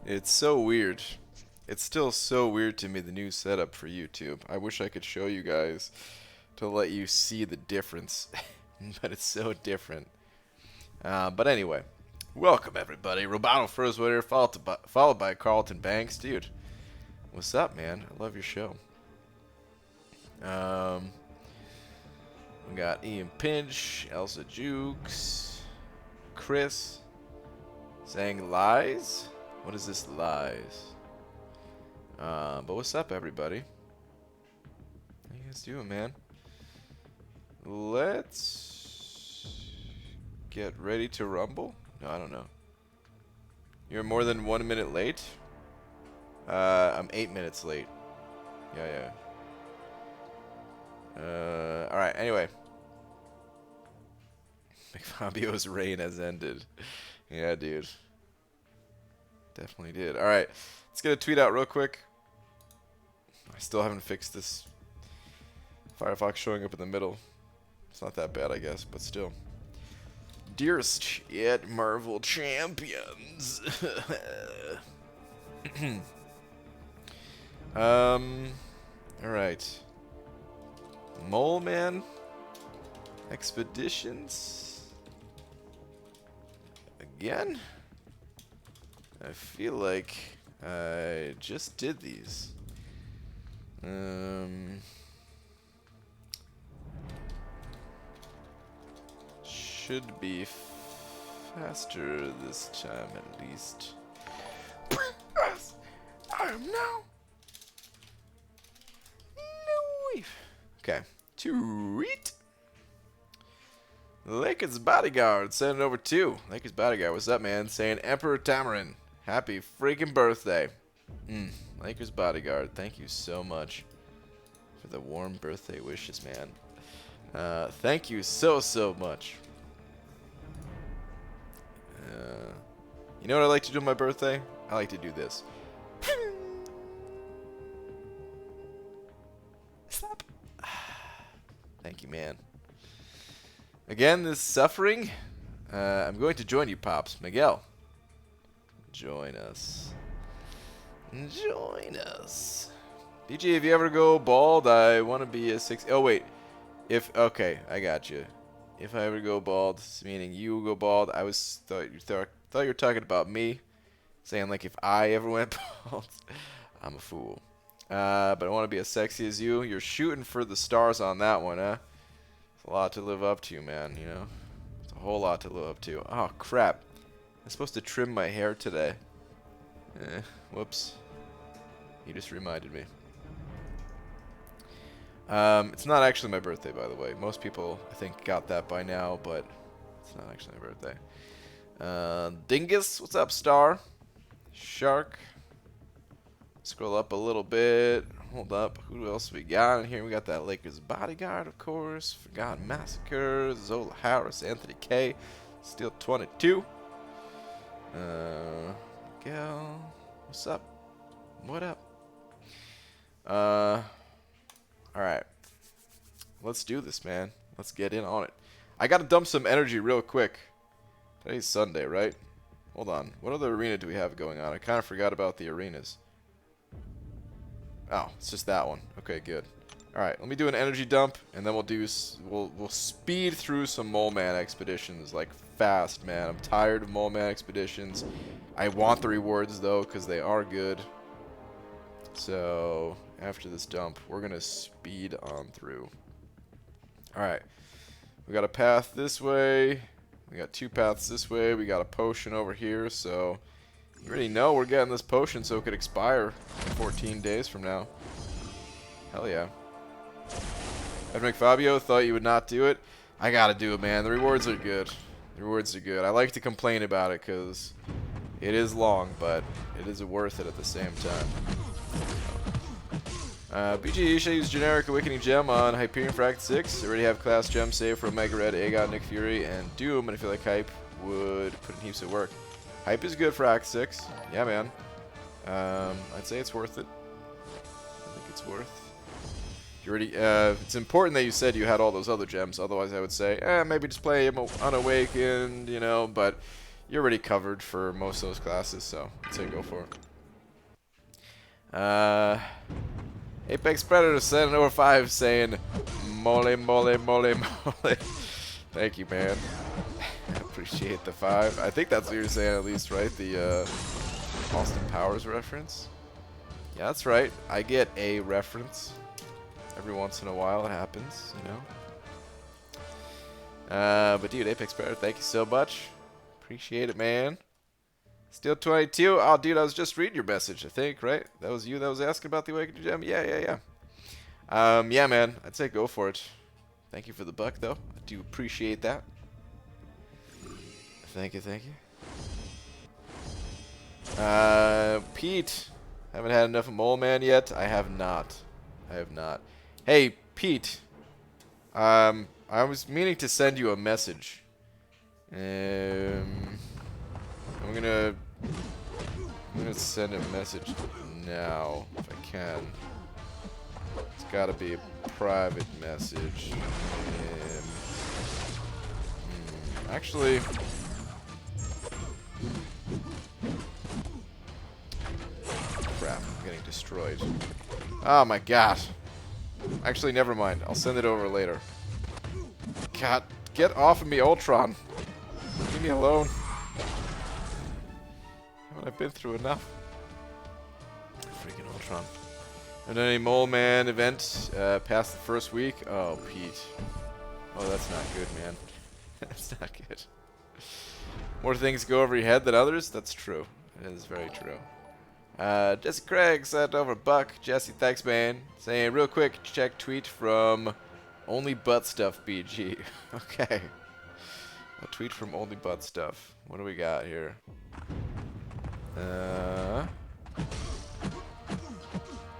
It's so weird. It's still so weird to me, the new setup for YouTube. I wish I could show you guys to let you see the difference, but it's so different. But anyway, welcome everybody. Roboto Furzwater, followed by Carlton Banks. Dude, what's up, man? I love your show. We got Ian Pinch, Elsa Jukes, Chris saying lies. What is this lies? But what's up, everybody? How you guys doing, man? Let's get ready to rumble. No, I don't know. You're more than 1 minute late? I'm 8 minutes late. Yeah. Alright, anyway. Fabio's reign has ended. Yeah, dude. Definitely did. Alright, let's get a tweet out real quick. I still haven't fixed this Firefox showing up in the middle. It's not that bad, I guess, but still. Dearest yet Marvel champions. Alright. Mole Man Expeditions again? I feel like I just did these. Should be faster this time at least. I am now. Okay. Tweet. Lakers Bodyguard sending over 2. Lakers Bodyguard, what's up, man? Saying Emperor Tamarin, happy freaking birthday. Lakers Bodyguard, thank you so much for the warm birthday wishes, man. Thank you so much. You know what I like to do on my birthday? I like to do this. Stop. Thank you, man. Again, this suffering. I'm going to join you, Pops. Miguel. Join us. Join us. BG, if you ever go bald, I want to be a 6. Oh, wait. Okay, I got you. If I ever go bald, meaning you go bald, I thought you were talking about me, saying like if I ever went bald, I'm a fool. But I want to be as sexy as you. You're shooting for the stars on that one, huh? It's a lot to live up to, man. You know, it's a whole lot to live up to. Oh crap! I'm supposed to trim my hair today. Whoops. You just reminded me. It's not actually my birthday, by the way. Most people, I think, got that by now, but it's not actually my birthday. Dingus, what's up, Star? Shark. Scroll up a little bit. Hold up. Who else we got in here? We got that Lakers Bodyguard, of course. Forgotten Massacre. Zola Harris. Anthony K. Steel 22. Miguel. What's up? What up? Alright. Let's do this, man. Let's get in on it. I gotta dump some energy real quick. Today's Sunday, right? Hold on. What other arena do we have going on? I kind of forgot about the arenas. Oh, it's just that one. Okay, good. Alright, let me do an energy dump, and then we'll speed through some Mole Man expeditions, like, fast, man. I'm tired of Mole Man expeditions. I want the rewards, though, because they are good. So, after this dump, we're going to speed on through. Alright. We got a path this way. We got 2 paths this way. We got a potion over here, so you already know we're getting this potion so it could expire 14 days from now. Hell yeah. Ed Fabio thought you would not do it. I gotta do it, man. The rewards are good. The rewards are good. I like to complain about it because it is long, but it is worth it at the same time. BG should use generic Awakening Gem on Hyperion Fract 6. Already have class gem save for Omega Red, Aegon, Nick Fury, and Doom, and I feel like Hype would put in heaps of work. Hype is good for Act 6. Yeah, man. I'd say it's worth it. I think it's worth. You already, it's important that you said you had all those other gems. Otherwise, I would say, maybe just play him Unawakened, you know. But You're already covered for most of those classes, so I'd say go for it. Apex Predator sent over 5 saying, mole, mole, mole, mole. Thank you, man. I appreciate the 5. I think that's what you're saying at least, right? The Austin Powers reference. Yeah, that's right. I get a reference. Every once in a while it happens, you know. But dude, Apex Predator, thank you so much. Appreciate it, man. Steel 22. Oh, dude, I was just reading your message, I think, right? That was you that was asking about the Awakening Gem? Yeah. Yeah, man. I'd say go for it. Thank you for the buck, though. I do appreciate that. Thank you. Pete. Haven't had enough of Mole Man yet? I have not. Hey, Pete. I was meaning to send you a message. I'm gonna send a message now if I can. It's gotta be a private message. Actually, crap, I'm getting destroyed. Oh my god. Actually, never mind. I'll send it over later. God, get off of me, Ultron. Leave me alone. I've been through enough. Freaking Ultron. And then a Mole Man event past the first week. Oh, Pete. Oh, that's not good, man. That's not good. More things go over your head than others? That's true. It is very true. Jesse Craig sent over a buck. Jesse, thanks, man. Saying real quick, check tweet from Only Butt Stuff BG. Okay. A tweet from Only Butt Stuff. What do we got here?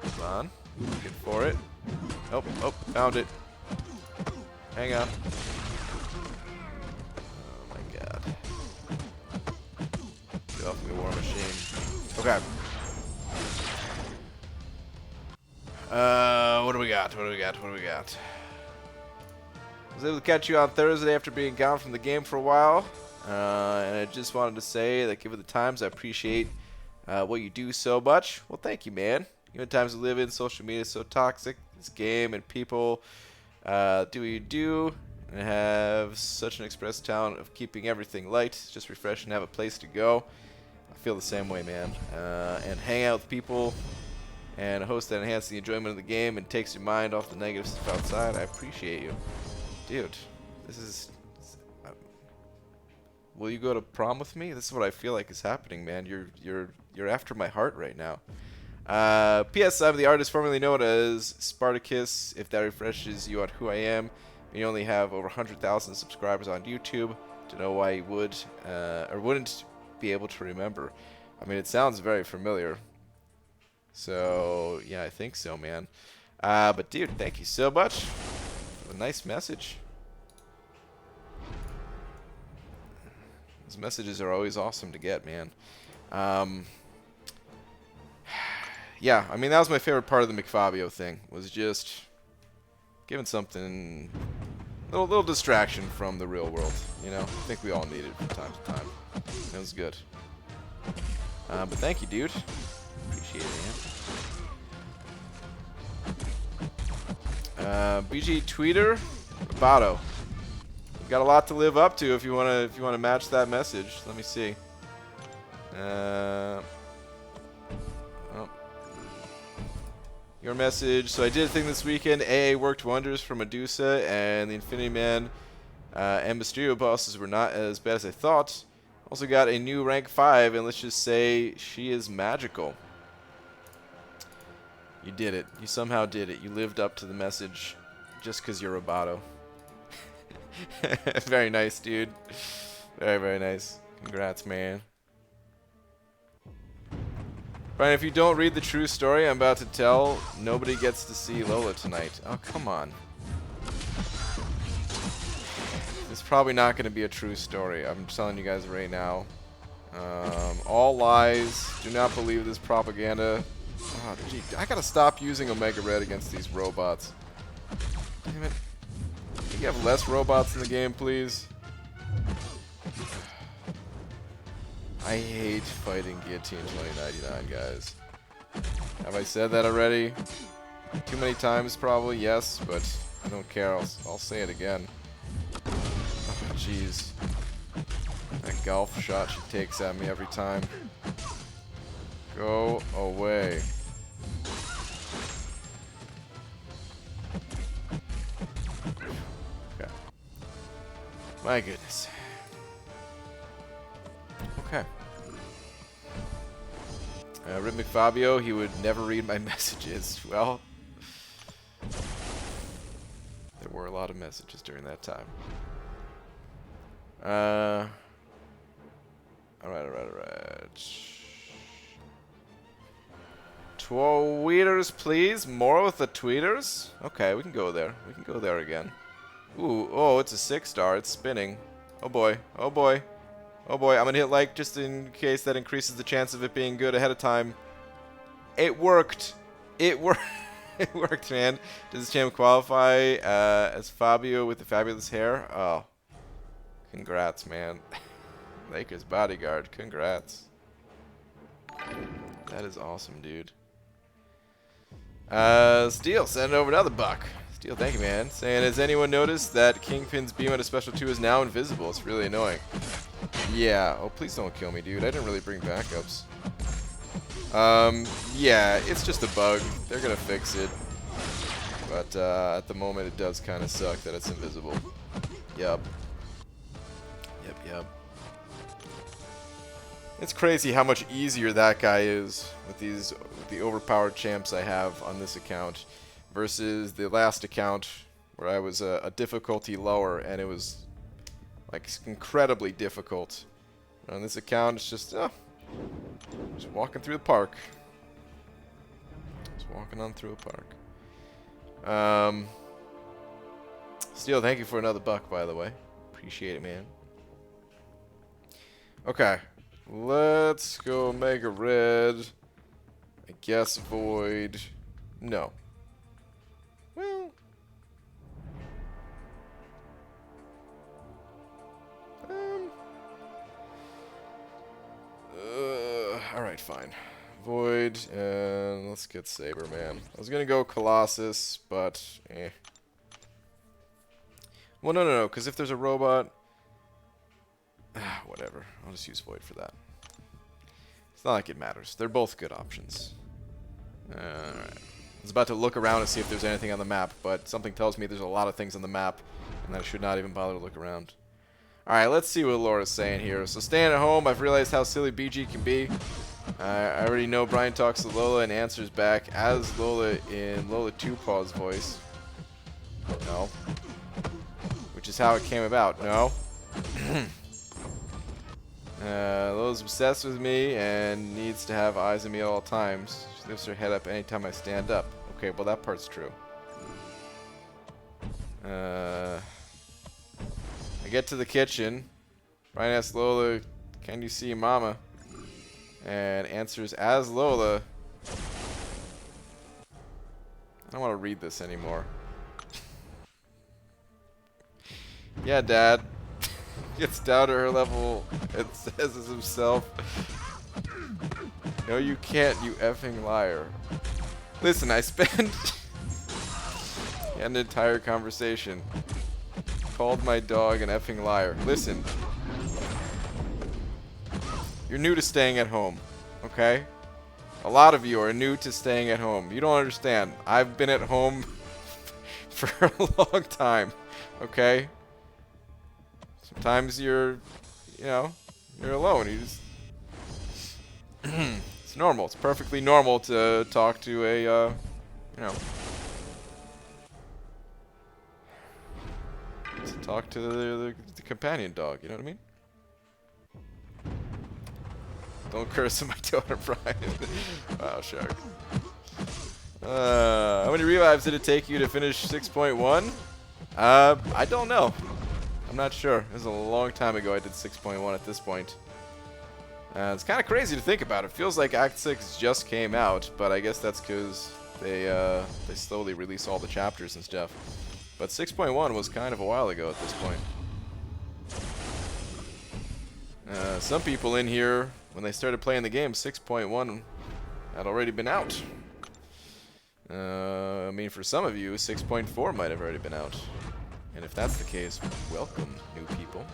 Hold on. Looking for it. Oh, found it. Hang on. Oh my god. Get off me, War Machine. Okay. What do we got? I was able to catch you on Thursday after being gone from the game for a while. And I just wanted to say that given the times, I appreciate what you do so much. Well, thank you, man. Given the times we live in, social media is so toxic. This game and people do what you do and have such an express talent of keeping everything light. It's just refreshing to have a place to go. I feel the same way, man. And hang out with people and a host that enhances the enjoyment of the game and takes your mind off the negative stuff outside. I appreciate you. Dude, this is... will you go to prom with me? This is what I feel like is happening, man. You're after my heart right now. P.S. I'm the artist formerly known as Spartacus. If that refreshes you on who I am, you only have over 100,000 subscribers on YouTube. To know why you would or wouldn't be able to remember. I mean, it sounds very familiar. So yeah, I think so, man. But dude, thank you so much for the nice message. Those messages are always awesome to get, man. Yeah, I mean, that was my favorite part of the McFabio thing, was just giving something, little distraction from the real world, you know? I think we all need it from time to time. It was good. But thank you, dude. Appreciate it, man. BG Tweeter, Roboto. You got a lot to live up to if you wanna match that message. Let me see. Oh. Your message. So I did a thing this weekend. AA worked wonders for Medusa, and the Infinity Man and Mysterio bosses were not as bad as I thought. Also got a new rank 5, and let's just say she is magical. You did it. You somehow did it. You lived up to the message just because you're Roboto. Very nice, dude. Very, very nice. Congrats, man. Brian, if you don't read the true story I'm about to tell, nobody gets to see Lola tonight. Oh, come on. It's probably not going to be a true story. I'm telling you guys right now. All lies. Do not believe this propaganda. Oh, gee, I gotta stop using Omega Red against these robots. Damn it. Can you have less robots in the game, please? I hate fighting Guillotine 2099, guys. Have I said that already? Too many times, probably, yes, but I don't care. I'll say it again. Oh, jeez. That golf shot she takes at me every time. Go away. Okay. My goodness. Okay. Rhythmic Fabio, he would never read my messages. Well, there were a lot of messages during that time. Alright. Tweeters, please. More with the tweeters? Okay, we can go there. We can go there again. Ooh, oh, it's a 6-star. It's spinning. Oh boy. Oh boy. Oh boy, I'm gonna hit like just in case that increases the chance of it being good ahead of time. It worked. It worked. It worked, man. Does this champ qualify as Fabio with the fabulous hair? Oh. Congrats, man. Lakers bodyguard. Congrats. That is awesome, dude. Steel, send over another buck. Steel, thank you, man. Saying, has anyone noticed that Kingpin's beam at a special 2 is now invisible? It's really annoying. Yeah. Oh, please don't kill me, dude. I didn't really bring backups. Yeah, it's just a bug. They're gonna fix it. But, at the moment, it does kind of suck that it's invisible. Yup. Yep. It's crazy how much easier that guy is with the overpowered champs I have on this account versus the last account where I was a difficulty lower and it was like incredibly difficult. On this account, it's just walking through the park. Just walking on through a park. Steel, thank you for another buck, by the way. Appreciate it, man. Okay. Let's go Mega Red. I guess Void. No. Well. Alright, fine. Void, and let's get Saber, man. I was gonna go Colossus, but eh. Well, no, because if there's a robot... whatever. I'll just use Void for that. It's not like it matters. They're both good options. Alright. I was about to look around and see if there's anything on the map, but something tells me there's a lot of things on the map, and I should not even bother to look around. Alright, let's see what Laura's saying here. So staying at home, I've realized how silly BG can be. I already know Brian talks to Lola and answers back as Lola in Lola 2 Paw's voice. No. Which is how it came about. No. Lola's obsessed with me and needs to have eyes on me at all times. She lifts her head up anytime I stand up. Okay, well that part's true. I get to the kitchen. Brian asks Lola, "Can you see Mama?" And answers as Lola. I don't want to read this anymore. Yeah, Dad. Gets down to her level and says as himself, "No, you can't, you effing liar." Listen, I spent an entire conversation. Called my dog an effing liar. Listen. You're new to staying at home, okay? A lot of you are new to staying at home. You don't understand. I've been at home for a long time, okay? Sometimes you're alone. You just... It's normal. It's perfectly normal to talk to a, to talk to the companion dog, you know what I mean? Don't curse at my daughter, Brian. Wow, Shark. How many revives did it take you to finish 6.1? I don't know. I'm not sure. It was a long time ago I did 6.1 at this point. It's kind of crazy to think about. It feels like Act 6 just came out, but I guess that's because they slowly release all the chapters and stuff. But 6.1 was kind of a while ago at this point. Some people in here, when they started playing the game, 6.1 had already been out. I mean, for some of you, 6.4 might have already been out. And if that's the case, welcome, new people.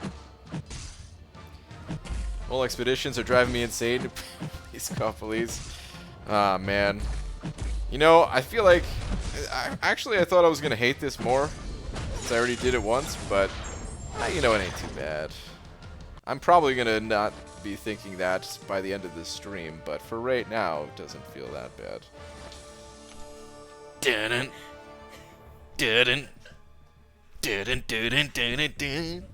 All expeditions are driving me insane. These police. Ah, man. You know, I feel like... Actually, I thought I was going to hate this more, since I already did it once, but... you know, it ain't too bad. I'm probably going to not be thinking that by the end of this stream, but for right now, it doesn't feel that bad. Didn't. Didn't. Didn't. Didn't. Didn't. Didn't.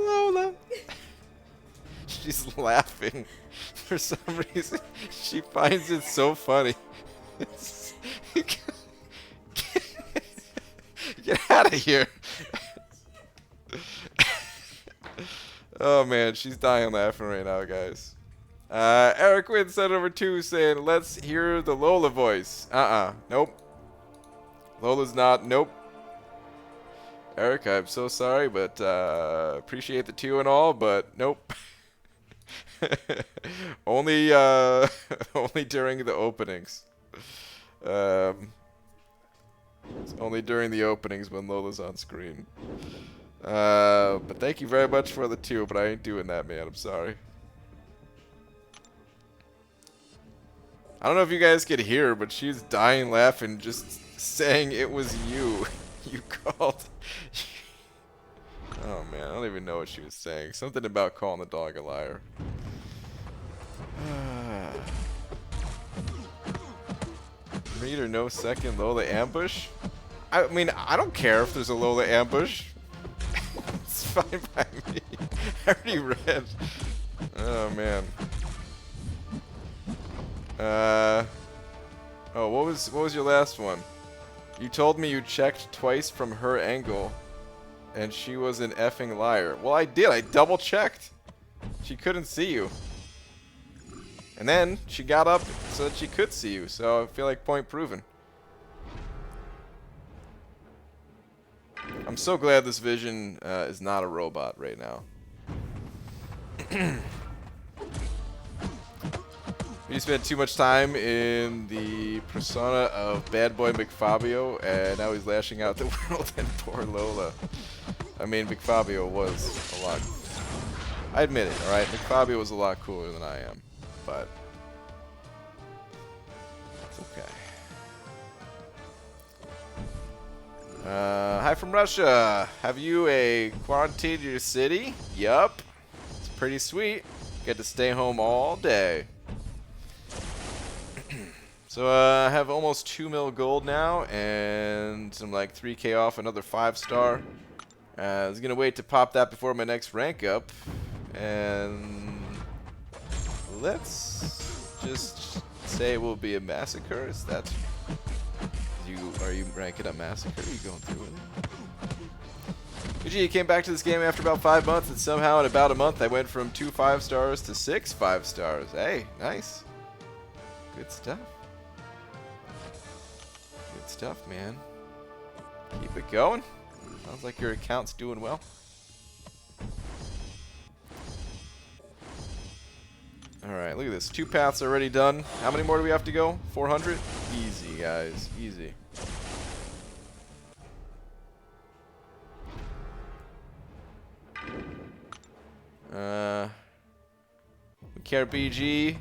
Lola. She's laughing for some reason. She finds it so funny. Get out of here. Oh man, she's dying laughing right now, guys. Eric Wynn sent over 2 saying, let's hear the Lola voice. Nope. Lola's not. Nope. Eric, I'm so sorry, but appreciate the 2 and all, but nope. only only during the openings. It's only during the openings when Lola's on screen. But thank you very much for the 2, but I ain't doing that, man. I'm sorry. I don't know if you guys could hear, but she's dying laughing just saying it was you. You called. Oh, man. I don't even know what she was saying. Something about calling the dog a liar. Read or no second Lola ambush? I mean, I don't care if there's a Lola ambush. It's fine by me. I already read. Oh, man. Oh, what was your last one? You told me you checked twice from her angle, and she was an effing liar. Well, I did. I double checked. She couldn't see you. And then she got up so that she could see you. So I feel like point proven. I'm so glad this Vision is not a robot right now. We spent too much time in the persona of Bad Boy McFabio, and now he's lashing out the world and poor Lola. I mean, McFabio was a lot... I admit it, alright? McFabio was a lot cooler than I am, but... it's okay. Hi from Russia. Have you a quarantined your city? Yup. It's pretty sweet. Get to stay home all day. So I have almost 2 mil gold now, and I'm like 3k off another 5-star. I was gonna wait to pop that before my next rank up, and let's just say it will be a massacre. Is that are you ranking up massacre? Are you going through it? You came back to this game after about 5 months, and somehow in about a month I went from 2 5-stars to 6 5-stars. Hey, nice, good stuff. Good stuff, man. Keep it going. Sounds like your account's doing well. Alright, look at this. 2 paths already done. How many more do we have to go? 400? Easy, guys. Easy. We care BG.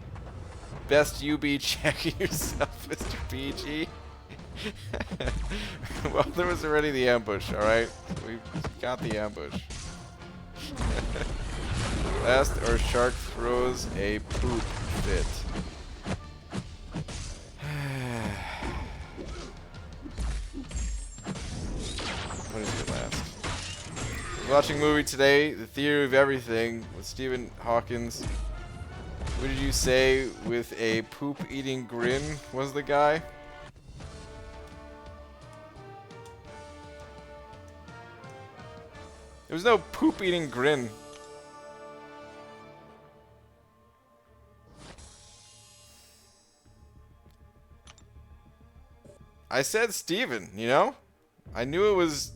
Best you be checking yourself, Mr. BG. Well, there was already the ambush, alright? We got the ambush. Last, our shark throws a poop fit. What is your last? I was watching a movie today, The Theory of Everything, with Stephen Hawkins. What did you say with a poop-eating grin was the guy? There was no poop-eating grin. I said Steven, you know? I knew it was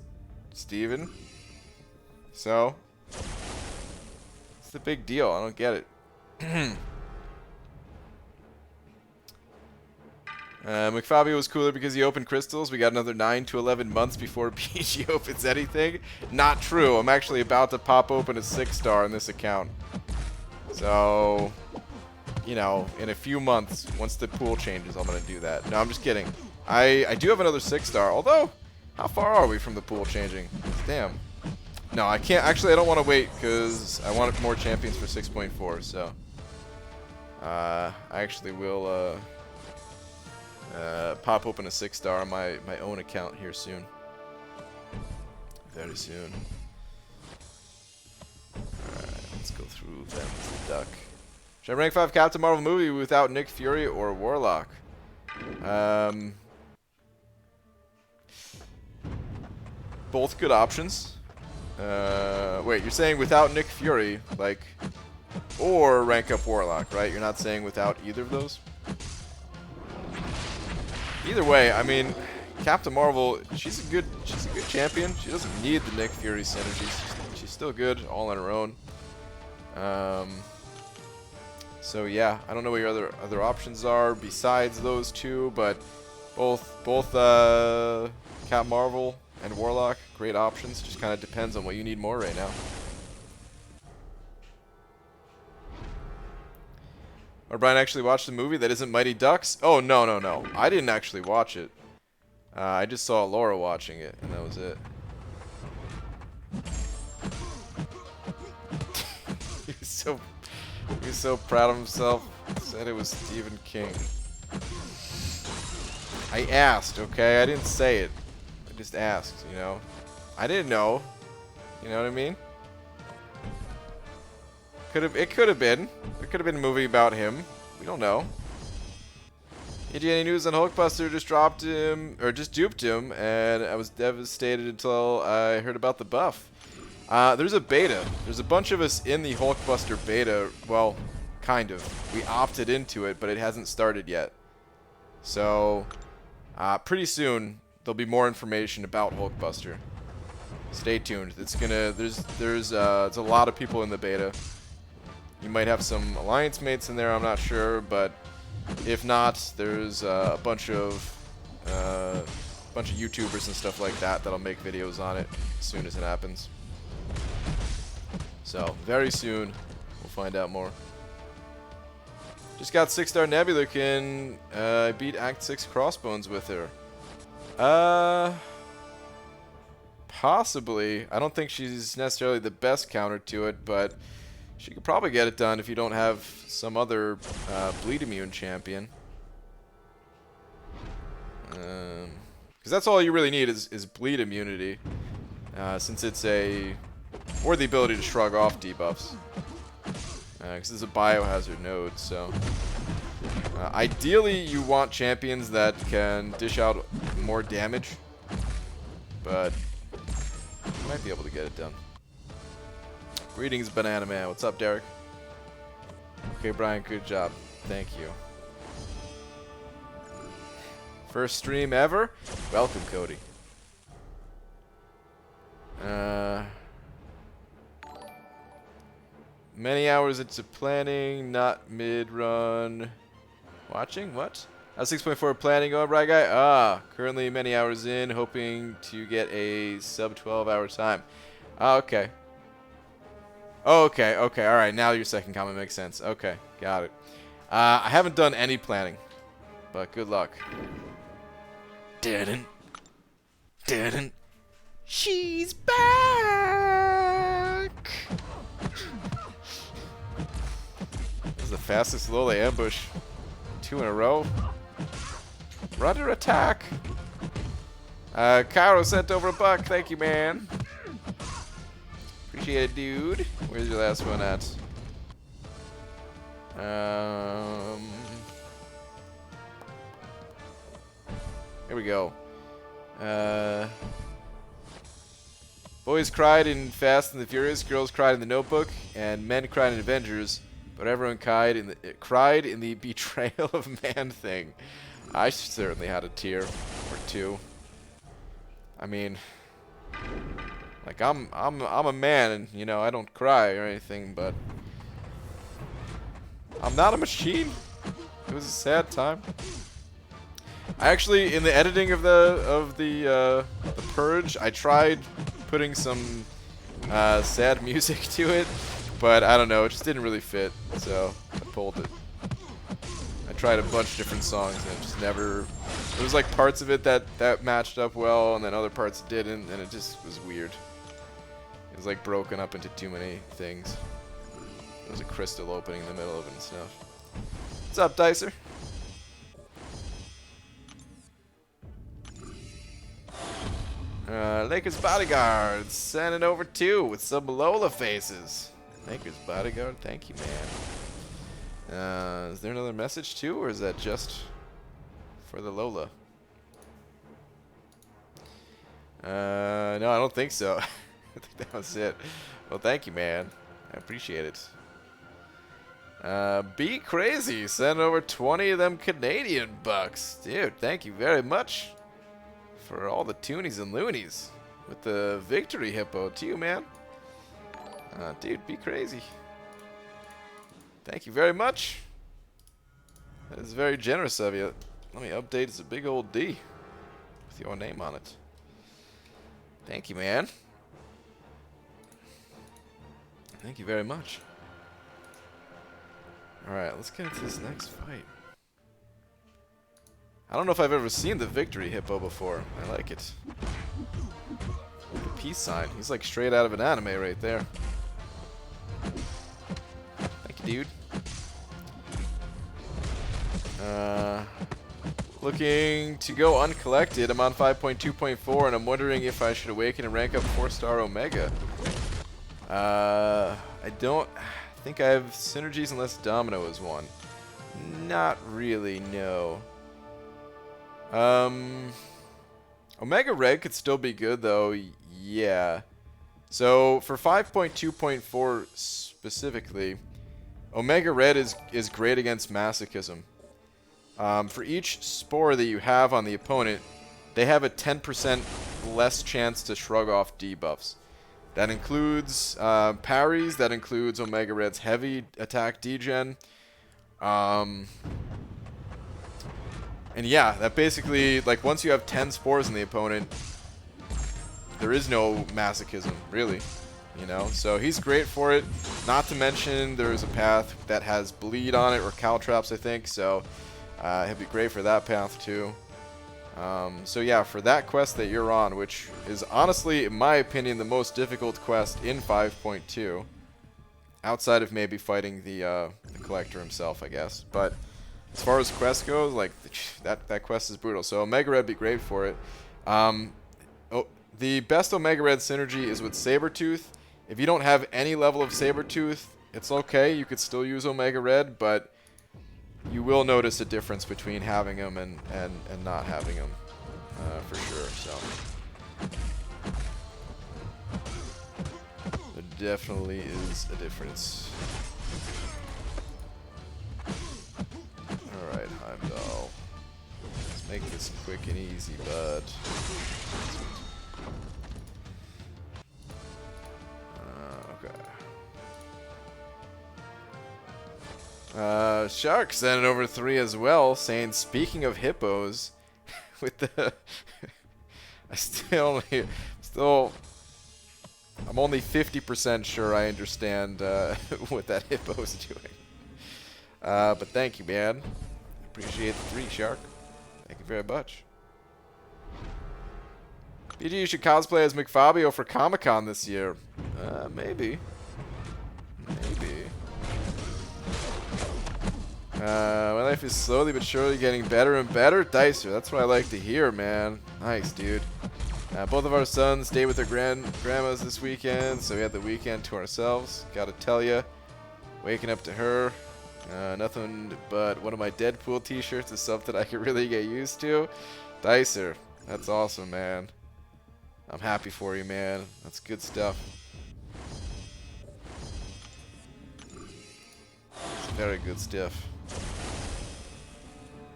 Steven. So, it's the big deal. I don't get it. McFabio was cooler because he opened crystals. We got another 9 to 11 months before PG opens anything. Not true. I'm actually about to pop open a 6-star on this account. So, you know, in a few months, once the pool changes, I'm going to do that. No, I'm just kidding. I do have another 6-star, although, how far are we from the pool changing? Damn. No, I can't. Actually, I don't want to wait because I want more champions for 6.4, so I actually will pop open a 6-star on my own account here soon. Very soon. Alright, let's go through them as the duck. Should I rank 5 Captain Marvel movie without Nick Fury or Warlock? Both good options. Wait, you're saying without Nick Fury, like, or rank up Warlock, right? You're not saying without either of those? Either way, I mean, Captain Marvel, she's a good champion. She doesn't need the Nick Fury synergies. She's still good all on her own. So yeah, I don't know what your other options are besides those two, but both Cap Marvel and Warlock, great options. Just kind of depends on what you need more right now. Or Brian actually watched the movie that isn't Mighty Ducks? Oh, no. I didn't actually watch it. I just saw Laura watching it, and that was it. He was so proud of himself. Said it was Stephen King. I asked, okay? I didn't say it. I just asked, you know? I didn't know. You know what I mean? It could have been. It could have been a movie about him. We don't know. Any news on Hulkbuster just dropped him, or just duped him, and I was devastated until I heard about the buff. There's a beta. There's a bunch of us in the Hulkbuster beta. Well, kind of. We opted into it, but it hasn't started yet. So, pretty soon there'll be more information about Hulkbuster. Stay tuned. It's gonna. There's a lot of people in the beta. You might have some alliance mates in there. I'm not sure, but if not, there's a bunch of YouTubers and stuff like that that'll make videos on it as soon as it happens. So very soon, we'll find out more. Just got 6-star Nebula. Can I beat Act 6 Crossbones with her? Possibly. I don't think she's necessarily the best counter to it, but she could probably get it done if you don't have some other bleed immune champion. Because that's all you really need is bleed immunity, since it's or the ability to shrug off debuffs. Because it's a biohazard node, so ideally you want champions that can dish out more damage, but you might be able to get it done. Greetings, Banana Man. What's up, Derek? Okay, Brian, good job. Thank you. First stream ever? Welcome, Cody. Many hours into planning, not mid-run. Watching? What? How's 6.4 planning going, right, guy? Currently many hours in, hoping to get a sub 12-hour time. Okay. Okay, alright, now your second comment makes sense. Okay, got it. I haven't done any planning, but good luck. Didn't. She's back! This is the fastest Lola ambush. 2 in a row. We're under attack. Cairo sent over $1. Thank you, man. Appreciate it, dude. Where's your last one at? Here we go. Boys cried in Fast and the Furious, girls cried in The Notebook, and men cried in Avengers, but everyone cried in the betrayal of Man Thing. I certainly had a tear or two. I mean, like I'm a man, and you know I don't cry or anything, but I'm not a machine. It was a sad time. I actually, in the editing of the Purge, I tried putting some sad music to it, but I don't know, it just didn't really fit, so I pulled it. I tried a bunch of different songs and it just never. There was like parts of it that matched up well, and then other parts didn't, and it just was weird. It was like broken up into too many things. There was a crystal opening in the middle of it and stuff. What's up, Dicer? Lakers Bodyguard, sending over 2 with some Lola faces. Lakers Bodyguard, thank you, man. Is there another message too, or is that just for the Lola? No, I don't think so. I think that was it. Well, thank you, man. I appreciate it. Be crazy, send over 20 of them Canadian bucks. Dude, thank you very much for all the toonies and loonies with the victory hippo to you, man. Dude, be crazy. Thank you very much. That is very generous of you. Let me update. It's a big old D with your name on it. Thank you, man. Thank you very much. Alright, let's get into this next fight. I don't know if I've ever seen the victory hippo before. I like it. The peace sign. He's like straight out of an anime right there. Thank you, dude. Looking to go uncollected. I'm on 5.2.4 and I'm wondering if I should awaken and rank up 4-star Omega. I think I have synergies unless Domino is one. Not really, no. Omega Red could still be good though, yeah. So for 5.2.4 specifically, Omega Red is great against masochism. For each spore that you have on the opponent, they have a 10% less chance to shrug off debuffs. That includes parries, that includes Omega Red's heavy attack degen. And yeah, that basically, like, once you have 10 spores in the opponent, there is no masochism, really, you know? So he's great for it. Not to mention, there's a path that has bleed on it, or caltraps, I think, so he'll be great for that path, too. So yeah, for that quest that you're on, which is honestly, in my opinion, the most difficult quest in 5.2, outside of maybe fighting the Collector himself, I guess, but as far as quest goes, like, that quest is brutal. So Omega Red would be great for it. The best Omega Red synergy is with Sabretooth. If you don't have any level of Sabretooth, it's okay. You could still use Omega Red, but you will notice a difference between having him and not having him, for sure. So there definitely is a difference. Alright, Heimdall. Let's make this quick and easy, bud. Okay. Shark sent it over 3 as well, saying, speaking of hippos, with the... I'm only 50% sure I understand what that hippo is doing. But thank you, man. Appreciate the 3, Shark. Thank you very much. BG, you should cosplay as McFabio for Comic-Con this year. Maybe. Maybe. My life is slowly but surely getting better and better. Dicer, that's what I like to hear, man. Nice, dude. Both of our sons stayed with their grandmas this weekend, so we had the weekend to ourselves. Gotta tell ya, waking up to her, nothing but one of my Deadpool t-shirts is something I could really get used to. Dicer, that's awesome, man. I'm happy for you, man. That's good stuff. It's very good stuff.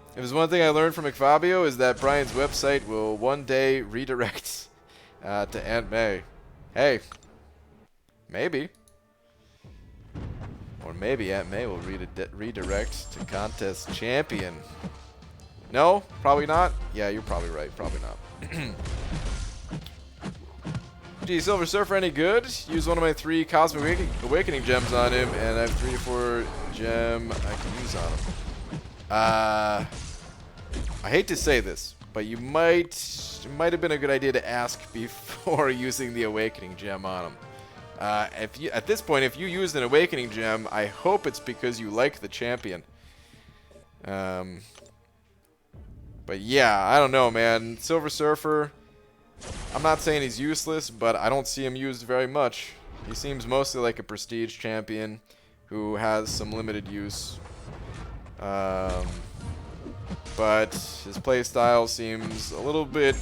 If there's one thing I learned from McFabio is that Brian's website will one day redirect to Aunt May. Hey, maybe. Or maybe Aunt May will redirect to contest champion. No? Probably not? Yeah, you're probably right. Probably not. Gee, Silver Surfer any good? Use one of my 3 Cosmic Awakening gems on him, and I have 3 or 4 gem I can use on him. I hate to say this, but it might have been a good idea to ask before using the Awakening gem on him. At this point, if you use an Awakening gem, I hope it's because you like the champion. But yeah, I don't know, man. Silver Surfer, I'm not saying he's useless, but I don't see him used very much. He seems mostly like a prestige champion who has some limited use. But his playstyle seems a little bit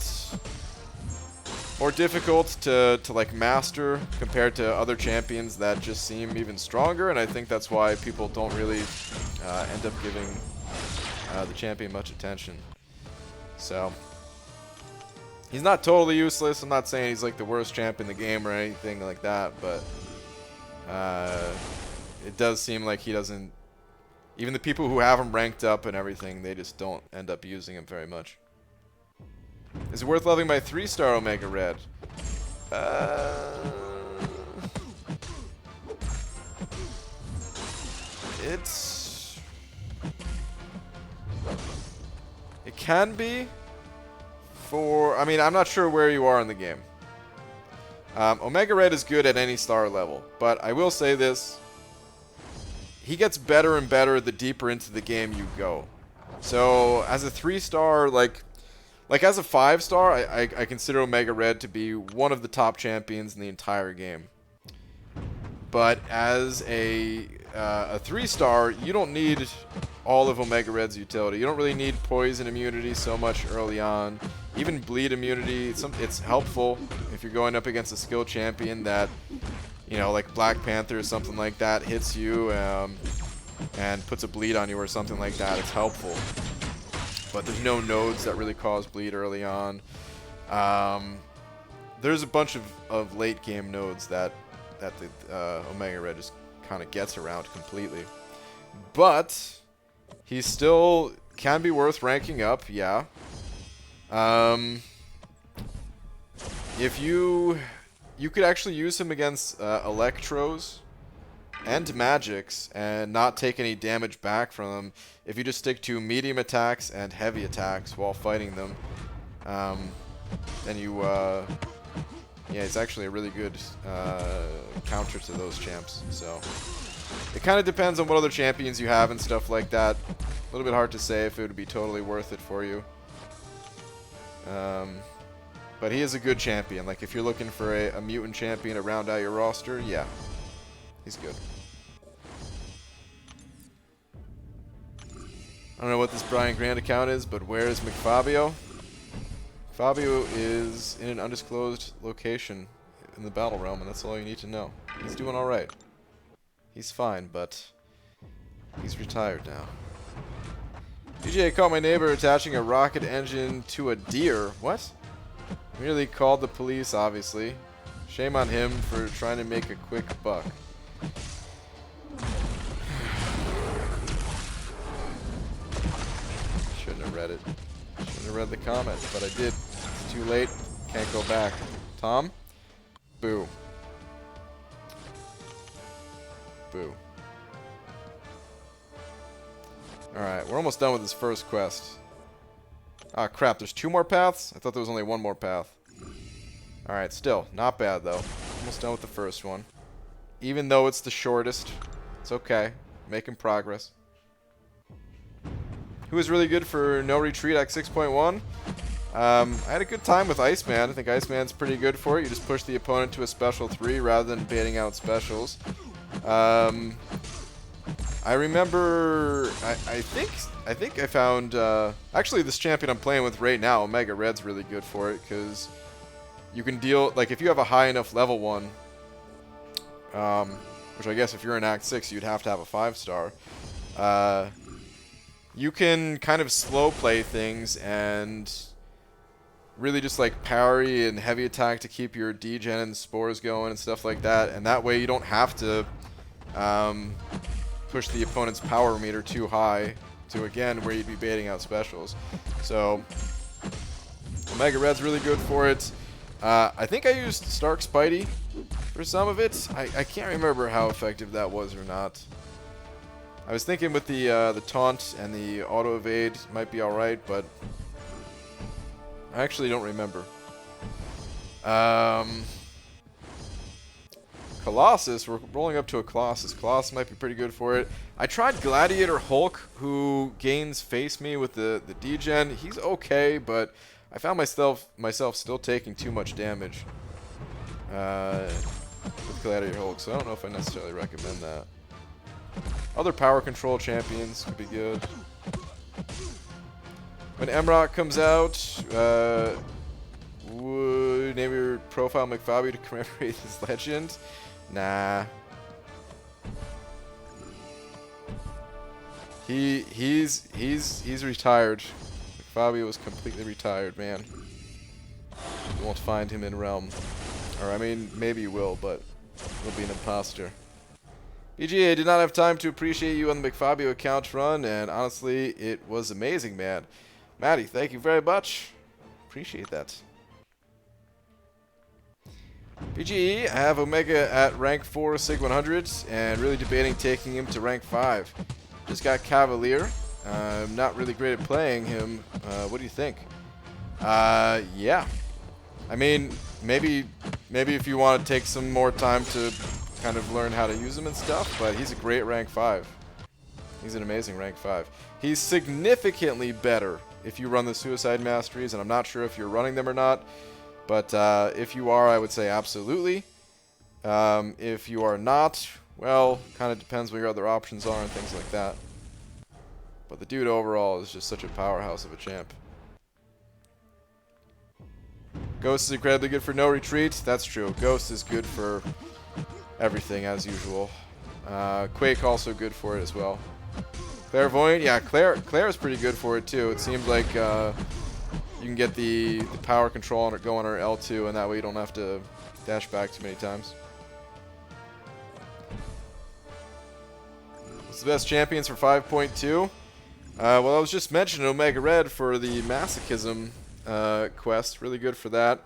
more difficult to like master compared to other champions that just seem even stronger, and I think that's why people don't really end up giving the champion much attention. So he's not totally useless. I'm not saying he's like the worst champ in the game or anything like that, but it does seem like he doesn't. Even the people who have him ranked up and everything, they just don't end up using him very much. Is it worth loving my 3-star Omega Red? It can be for... I mean, I'm not sure where you are in the game. Omega Red is good at any star level, but I will say this. He gets better and better the deeper into the game you go. So, as a 3-star, like as a 5-star, I consider Omega Red to be one of the top champions in the entire game. But as a 3-star, you don't need all of Omega Red's utility. You don't really need poison immunity so much early on. Even bleed immunity, it's helpful if you're going up against a skill champion that, you know, like Black Panther or something like that hits you and puts a bleed on you or something like that. It's helpful. But there's no nodes that really cause bleed early on. There's a bunch of late game nodes that the Omega Red just kind of gets around completely. But he still can be worth ranking up, yeah. If you could actually use him against Electros and Magics and not take any damage back from them if you just stick to medium attacks and heavy attacks while fighting them. Then you, yeah, it's actually a really good counter to those champs. So it kind of depends on what other champions you have and stuff like that. A little bit hard to say if it would be totally worth it for you. But he is a good champion. Like, if you're looking for a mutant champion to round out your roster, yeah, he's good. I don't know what this Brian Grant account is, but where is McFabio? Fabio is in an undisclosed location in the Battle Realm, and that's all you need to know. He's doing alright. He's fine, but he's retired now. DJ caught my neighbor attaching a rocket engine to a deer. What? Merely called the police, obviously. Shame on him for trying to make a quick buck. Shouldn't have read it. Shouldn't have read the comment, but I did. It's too late. Can't go back. Tom? Boo. Boo. Alright, we're almost done with this first quest. Ah, crap, there's 2 more paths? I thought there was only 1 more path. Alright, still, not bad, though. Almost done with the first one. Even though it's the shortest, it's okay. Making progress. Who is really good for No Retreat Act 6.1? I had a good time with Iceman. I think Iceman's pretty good for it. You just push the opponent to a special 3 rather than baiting out specials. I remember, I think I found, actually this champion I'm playing with right now, Omega Red's really good for it, because you can deal, like, if you have a high enough level 1, which I guess if you're in Act 6, you'd have to have a 5-star, you can kind of slow play things and really just like parry and heavy attack to keep your degen and spores going and stuff like that. And that way you don't have to push the opponent's power meter too high to, again, where you'd be baiting out specials. So Omega Red's really good for it. I think I used Stark Spidey for some of it. I can't remember how effective that was or not. I was thinking with the taunt and the auto evade might be alright, but I actually don't remember. Colossus, we're rolling up to a Colossus. Colossus might be pretty good for it. I tried Gladiator Hulk, who gains face me with the degen. He's okay, but I found myself still taking too much damage with Gladiator Hulk, so I don't know if I necessarily recommend that. Other power control champions could be good. When Emrock comes out, would name your profile McFabio to commemorate his legend? Nah. He's retired. McFabio was completely retired, man. You won't find him in Realm. Or I mean, maybe you will, but he'll be an imposter. BGA, did not have time to appreciate you on the McFabio account run, and honestly, it was amazing, man. Maddie, thank you very much. Appreciate that. BGE, I have Omega at rank 4 Sig 100, and really debating taking him to rank 5. Just got Cavalier. I'm not really great at playing him. What do you think? Yeah. I mean, maybe if you want to take some more time to kind of learn how to use him and stuff, but he's a great rank 5. He's an amazing rank 5. He's significantly better if you run the Suicide Masteries, and I'm not sure if you're running them or not, but if you are, I would say absolutely. If you are not, well, kind of depends what your other options are and things like that. But the dude overall is just such a powerhouse of a champ. Ghost is incredibly good for no retreat. That's true. Ghost is good for everything as usual. Quake also good for it as well. Clairvoyant, yeah, Claire is pretty good for it too. It seems like you can get the power control on it going on L2, and that way you don't have to dash back too many times. What's the best champions for 5.2? Well, I was just mentioning Omega Red for the Masochism quest. Really good for that.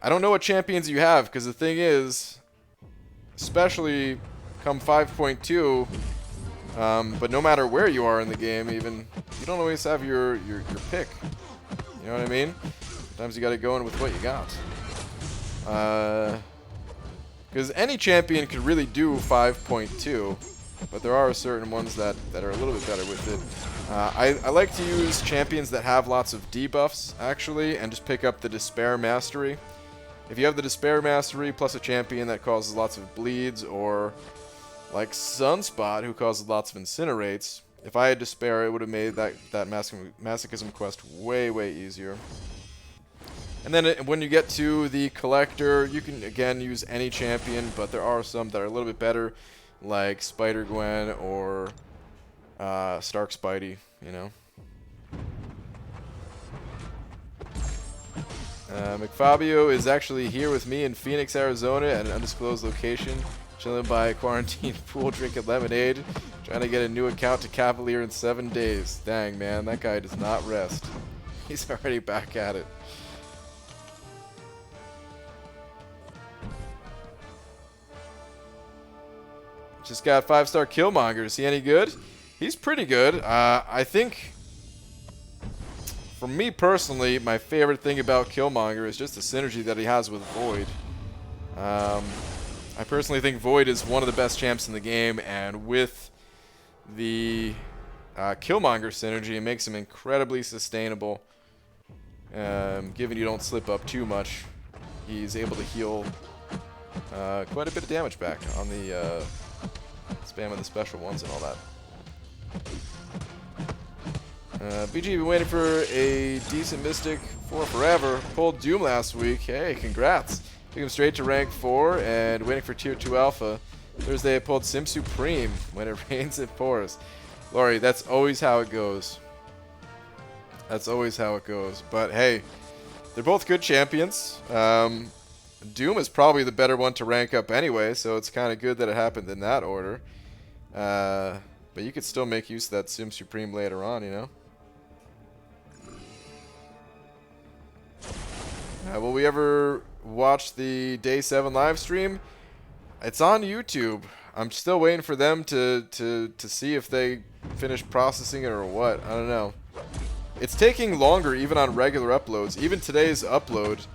I don't know what champions you have, because the thing is, especially come 5.2, but no matter where you are in the game, even, you don't always have your pick. You know what I mean? Sometimes you got to go in with what you got. Because any champion could really do 5.2, but there are certain ones that are a little bit better with it. I like to use champions that have lots of debuffs, actually, and just pick up the Despair Mastery. If you have the Despair Mastery plus a champion that causes lots of bleeds, or like Sunspot, who causes lots of incinerates, if I had Despair, it would have made that Masochism quest way, way easier. And then when you get to the Collector, you can, again, use any champion, but there are some that are a little bit better, like Spider-Gwen or Stark Spidey, you know. McFabio is actually here with me in Phoenix, Arizona at an undisclosed location, chilling by a quarantine pool drinking lemonade, trying to get a new account to Cavalier in 7 days. Dang, man, that guy does not rest. He's already back at it. Just got 5-star Killmonger. Is he any good? He's pretty good. I think, for me personally, my favorite thing about Killmonger is just the synergy that he has with Void. I personally think Void is one of the best champs in the game, and with the Killmonger synergy, it makes him incredibly sustainable. Given you don't slip up too much, he's able to heal quite a bit of damage back on the spam of the special ones and all that. BG, been waiting for a decent Mystic for forever. Pulled Doom last week. Hey, congrats. Took him straight to rank 4 and waiting for tier 2 alpha. Thursday I pulled Sim Supreme. When it rains, it pours. Lori, that's always how it goes. That's always how it goes. But hey, they're both good champions. Doom is probably the better one to rank up anyway, so it's kind of good that it happened in that order. But you could still make use of that Sim Supreme later on, you know? Will we ever watch the Day 7 live stream? It's on YouTube. I'm still waiting for them to see if they finish processing it or what. I don't know. It's taking longer even on regular uploads. Even today's upload,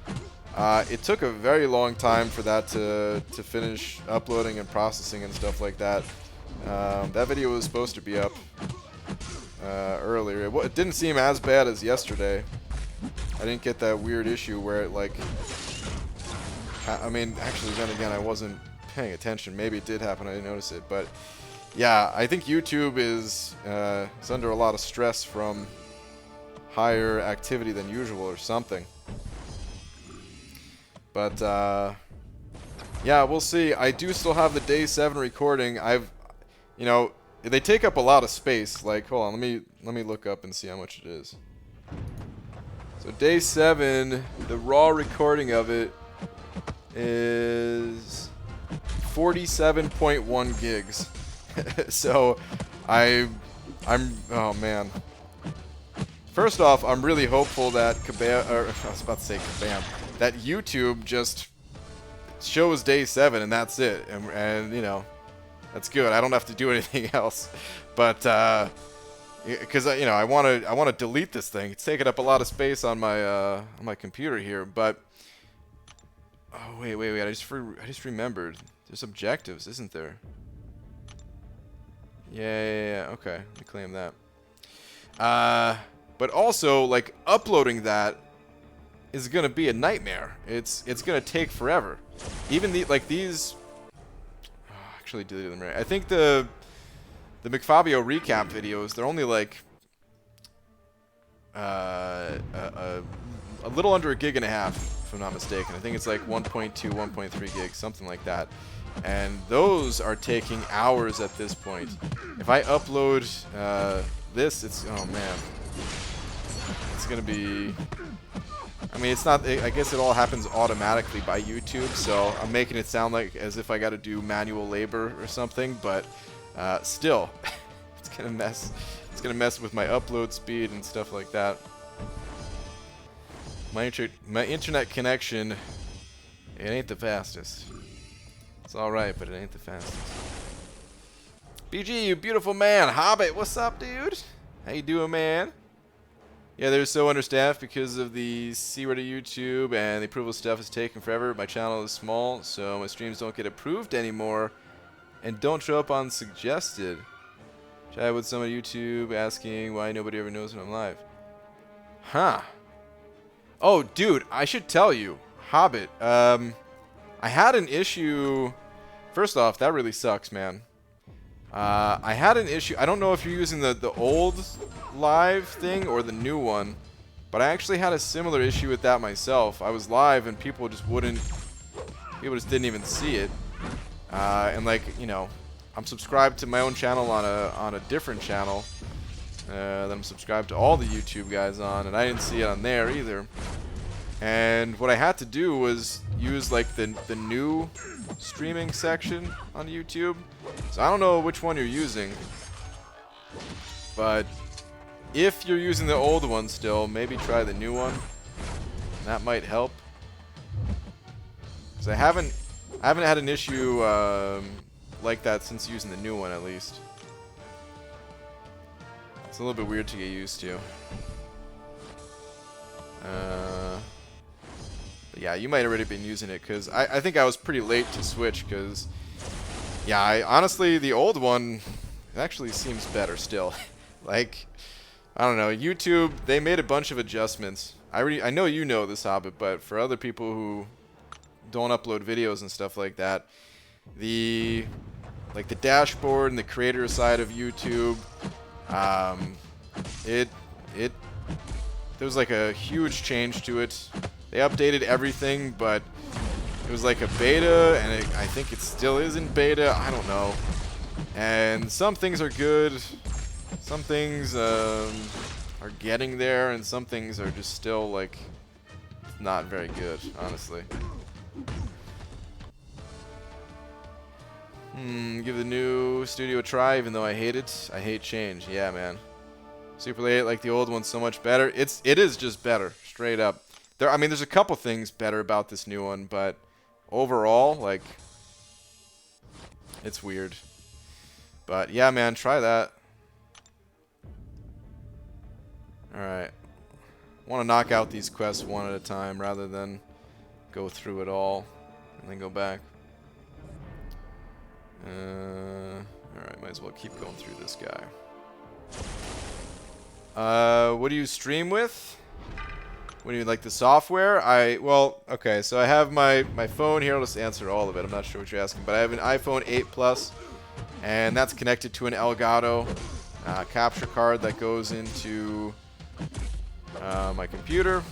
it took a very long time for that to finish uploading and processing and stuff like that. That video was supposed to be up earlier. It didn't seem as bad as yesterday. I didn't get that weird issue where it like... I mean, actually, then again, I wasn't paying attention. Maybe it did happen. I didn't notice it. But yeah, I think YouTube is under a lot of stress from higher activity than usual or something. But yeah, we'll see. I do still have the Day 7 recording. You know, they take up a lot of space. Like, hold on, let me look up and see how much it is. So Day 7, the raw recording of it is 47.1 gigs. So I'm oh man. First off, I'm really hopeful that I was about to say Kabam, that YouTube just shows Day 7 and that's it, and you know, that's good. I don't have to do anything else. But because you know, I want to delete this thing. It's taking up a lot of space on my computer here. But oh wait, I just remembered. There's objectives, isn't there? Yeah. Okay, let me claim that. But also, like, uploading that is gonna be a nightmare. It's gonna take forever. Even these. Oh, actually, deleted them right. I think the McFabio recap videos, they're only like a little under a gig and a half, if I'm not mistaken. I think it's like 1.2, 1.3 gigs, something like that. And those are taking hours at this point. If I upload this, it's, oh man, it's gonna be, I mean, it's not, I guess it all happens automatically by YouTube, so I'm making it sound like as if I gotta do manual labor or something, but still, it's gonna mess with my upload speed and stuff like that. My internet connection, it ain't the fastest. It's alright, but it ain't the fastest. BG, you beautiful man. Hobbit, what's up, dude? How you doing, man? Yeah, they're so understaffed because of the C-word of YouTube, and the approval stuff is taking forever. My channel is small, so my streams don't get approved anymore, and don't show up on suggested. Chat with someone on YouTube asking why nobody ever knows when I'm live. Huh. Oh, dude, I should tell you. Hobbit, I had an issue. First off, that really sucks, man. I had an issue. I don't know if you're using the old live thing or the new one, but I actually had a similar issue with that myself. I was live and people just didn't even see it. And like, you know, I'm subscribed to my own channel on a different channel that I'm subscribed to all the YouTube guys on, and I didn't see it on there either. And what I had to do was use like the new streaming section on YouTube. So I don't know which one you're using, but if you're using the old one still, maybe try the new one. That might help. Because I haven't had an issue like that since using the new one, at least. It's a little bit weird to get used to. But yeah, you might have already been using it, because I think I was pretty late to switch, because yeah, honestly, the old one actually seems better still. Like, I don't know, YouTube, they made a bunch of adjustments. I know you know this, Hobbit, but for other people who don't upload videos and stuff like that, the dashboard and the creator side of YouTube, there was like a huge change to it. They updated everything, but it was like a beta, and I think it still is in beta. I don't know. And some things are good, some things are are getting there, and some things are just still, like, not very good, honestly. Give the new studio a try, even though I hate it. I hate change. Yeah, man. Super 8, like the old one's so much better. It is just better, straight up. I mean, there's a couple things better about this new one, but overall, like, it's weird. But yeah, man, try that. Alright. I want to knock out these quests one at a time rather than go through it all and then go back. Alright, might as well keep going through this guy. What do you stream with? What do you like, the software? Well, okay, so I have my phone here. I'll just answer all of it. I'm not sure what you're asking, but I have an iPhone 8 Plus, and that's connected to an Elgato capture card that goes into my computer,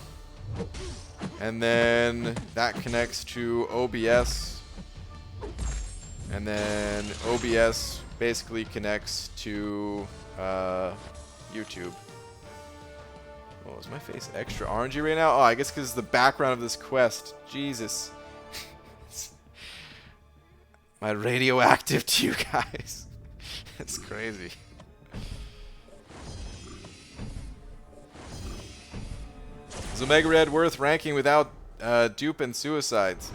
and then that connects to OBS, and then OBS basically connects to YouTube. Oh, is my face extra orangey right now? Oh, I guess because the background of this quest. Jesus. My radioactive to you guys. That's crazy. Is Omega Red worth ranking without dupe and suicides?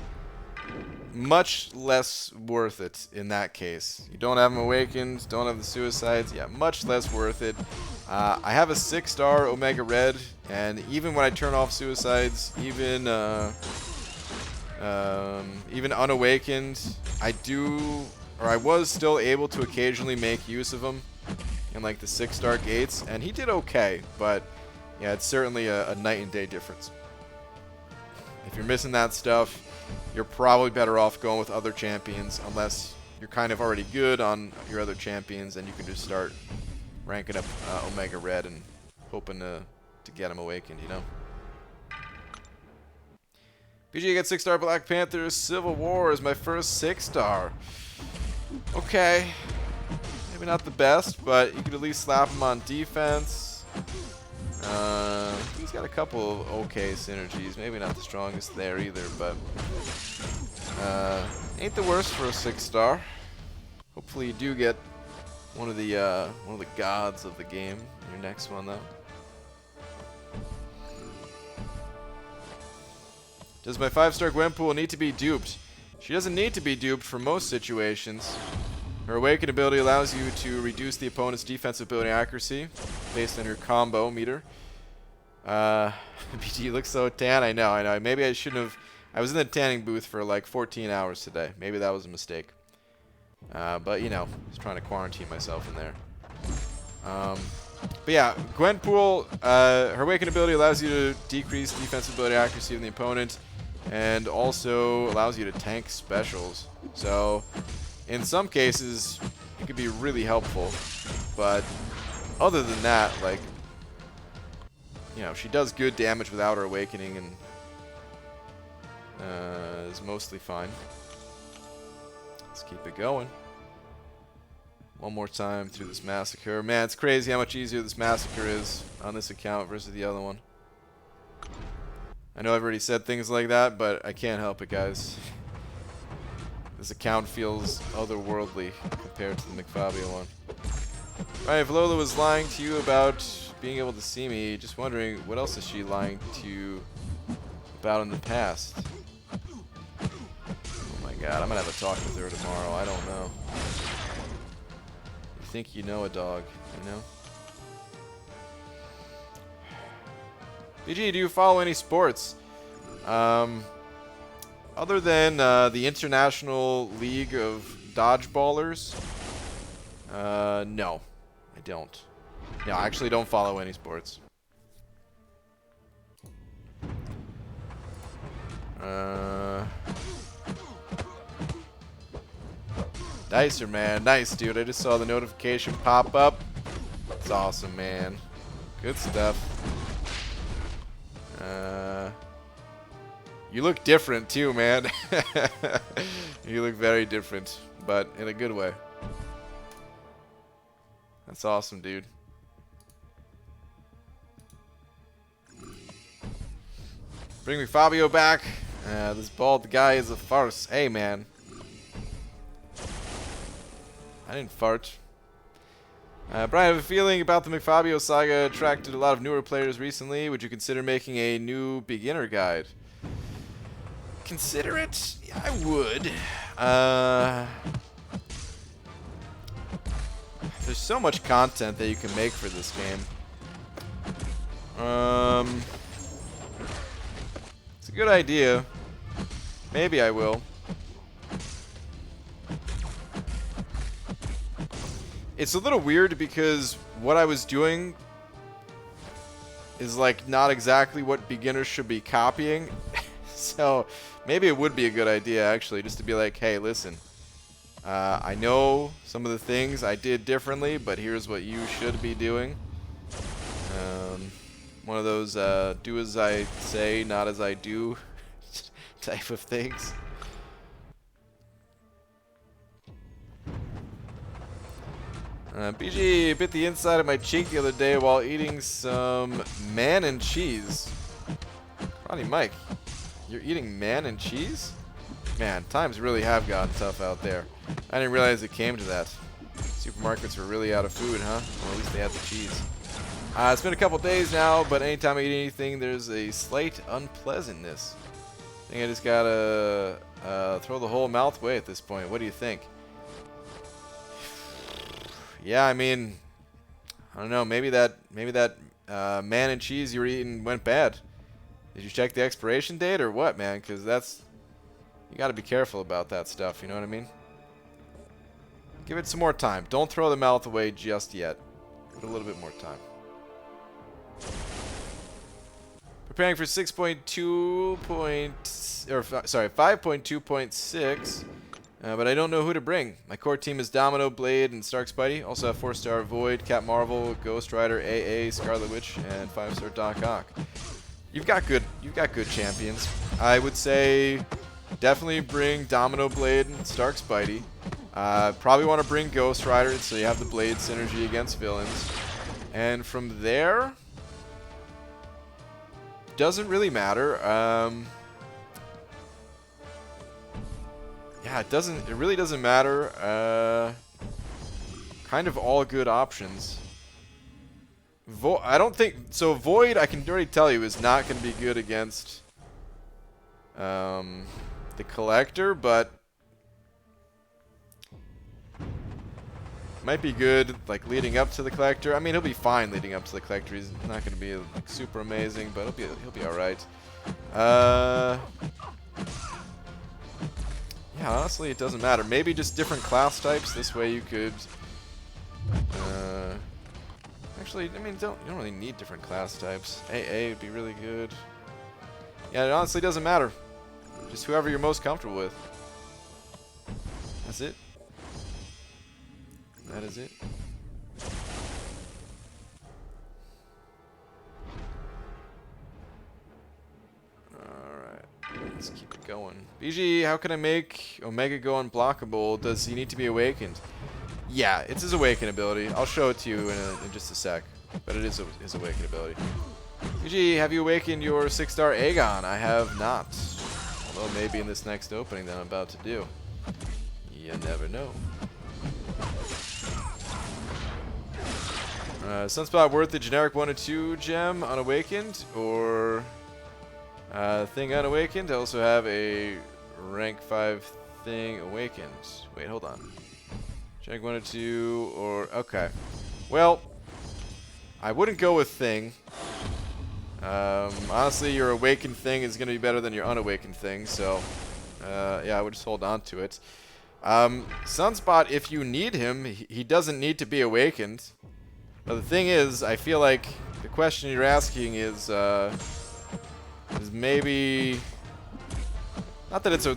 Much less worth it in that case. You don't have them awakened, don't have the suicides. Yeah, much less worth it. I have a 6-star Omega Red, and even when I turn off suicides, even unawakened, I was still able to occasionally make use of them in like the 6-star gates, and he did okay, but yeah, it's certainly a night and day difference. If you're missing that stuff, you're probably better off going with other champions, unless you're kind of already good on your other champions, and you can just start ranking up Omega Red and hoping to get him awakened, you know? BG gets 6-star Black Panther Civil War is my first 6-star. Okay. Maybe not the best, but you could at least slap him on defense. He's got a couple of okay synergies. Maybe not the strongest there either, but ain't the worst for a 6-star. Hopefully you do get one of the gods of the game in your next one, though. Does my 5-star Gwenpool need to be duped? She doesn't need to be duped for most situations. Her Awaken ability allows you to reduce the opponent's defensive ability accuracy based on your combo meter. BG looks so tan. I know. Maybe I shouldn't have. I was in the tanning booth for like 14 hours today. Maybe that was a mistake. But, you know, I was trying to quarantine myself in there. But yeah, Gwenpool, her Awaken ability allows you to decrease defensive ability accuracy of the opponent, and also allows you to tank specials. So, in some cases, it could be really helpful. But, other than that, like, you know, she does good damage without her Awakening, and is mostly fine. Let's keep it going. One more time through this massacre. Man, it's crazy how much easier this massacre is on this account versus the other one. I know I've already said things like that, but I can't help it, guys. This account feels otherworldly compared to the McFabio one. Right, if Lola was lying to you about being able to see me, just wondering, what else is she lying to you about in the past? Oh my god, I'm gonna have a talk with her tomorrow. I don't know. You think you know a dog, you know? BG, do you follow any sports? Other than the International League of Dodgeballers? No, I don't. No, I actually don't follow any sports. Dicer, man. Nice, dude. I just saw the notification pop up. It's awesome, man. Good stuff. You look different, too, man. You look very different, but in a good way. That's awesome, dude. Bring me Fabio back. This bald guy is a farce. Hey, man. I didn't fart. Brian, I have a feeling about the McFabio saga attracted a lot of newer players recently. Would you consider making a new beginner guide? Consider it? Yeah, I would. There's so much content that you can make for this game. It's a good idea. Maybe I will. It's a little weird because what I was doing is like not exactly what beginners should be copying. So maybe it would be a good idea actually just to be like, hey, listen, I know some of the things I did differently, but here's what you should be doing. One of those do as I say, not as I do type of things. BG bit the inside of my cheek the other day while eating some man and cheese. Ronnie Mike, you're eating man and cheese? Man, times really have gotten tough out there. I didn't realize it came to that. Supermarkets were really out of food, huh? Or at least they had the cheese. It's been a couple days now, but anytime I eat anything, there's a slight unpleasantness. I think I just gotta throw the whole mouth away at this point. What do you think? Yeah, I mean, I don't know. Maybe that man and cheese you were eating went bad. Did you check the expiration date or what, man? Because you got to be careful about that stuff. You know what I mean? Give it some more time. Don't throw the mouth away just yet. Give it a little bit more time. Preparing for 5.2.6. But I don't know who to bring. My core team is Domino, Blade, and Stark Spidey. Also have 4-star Void, Cat Marvel, Ghost Rider, AA, Scarlet Witch, and 5-star Doc Ock. You've got good champions. I would say definitely bring Domino, Blade, and Stark Spidey. Probably want to bring Ghost Rider so you have the Blade synergy against villains. And from there, doesn't really matter. Yeah, it really doesn't matter. Kind of all good options. I don't think so. Void, I can already tell you, is not going to be good against the Collector, but might be good like leading up to the Collector. I mean, he'll be fine leading up to the Collector. He's not going to be like super amazing, but he'll be all right. Yeah, honestly, it doesn't matter. Maybe just different class types. This way you could... actually, I mean, you don't really need different class types. AA would be really good. Yeah, it honestly doesn't matter. Just whoever you're most comfortable with. That's it. That is it. Let's keep it going. BG, how can I make Omega go unblockable? Does he need to be awakened? Yeah, it's his awaken ability. I'll show it to you in just a sec. But it is his awaken ability. BG, have you awakened your 6-star Aegon? I have not. Although maybe in this next opening that I'm about to do. You never know. Sunspot worth the generic 1 or 2 gem unawakened? Or... thing unawakened. I also have a rank 5 thing awakened. Wait, hold on. Check 1 or 2 or... Okay. Well, I wouldn't go with thing. Honestly, your awakened thing is going to be better than your unawakened thing, so... yeah, I would just hold on to it. Sunspot, if you need him, he doesn't need to be awakened. But the thing is, I feel like the question you're asking is maybe not that it's a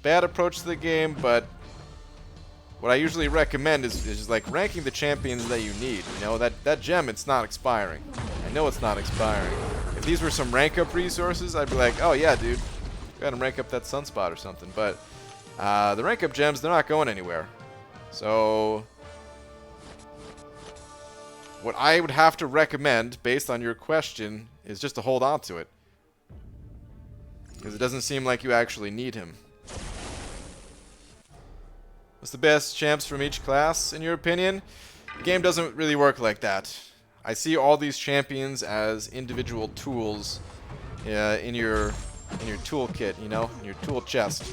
bad approach to the game, but what I usually recommend is like ranking the champions that you need. You know, that gem, it's not expiring. I know it's not expiring. If these were some rank up resources, I'd be like, oh yeah, dude, go ahead and rank up that Sunspot or something. But the rank up gems, they're not going anywhere. So what I would have to recommend, based on your question, is just to hold on to it. Because it doesn't seem like you actually need him. What's the best champs from each class, in your opinion? The game doesn't really work like that. I see all these champions as individual tools in your toolkit, you know, in your tool chest.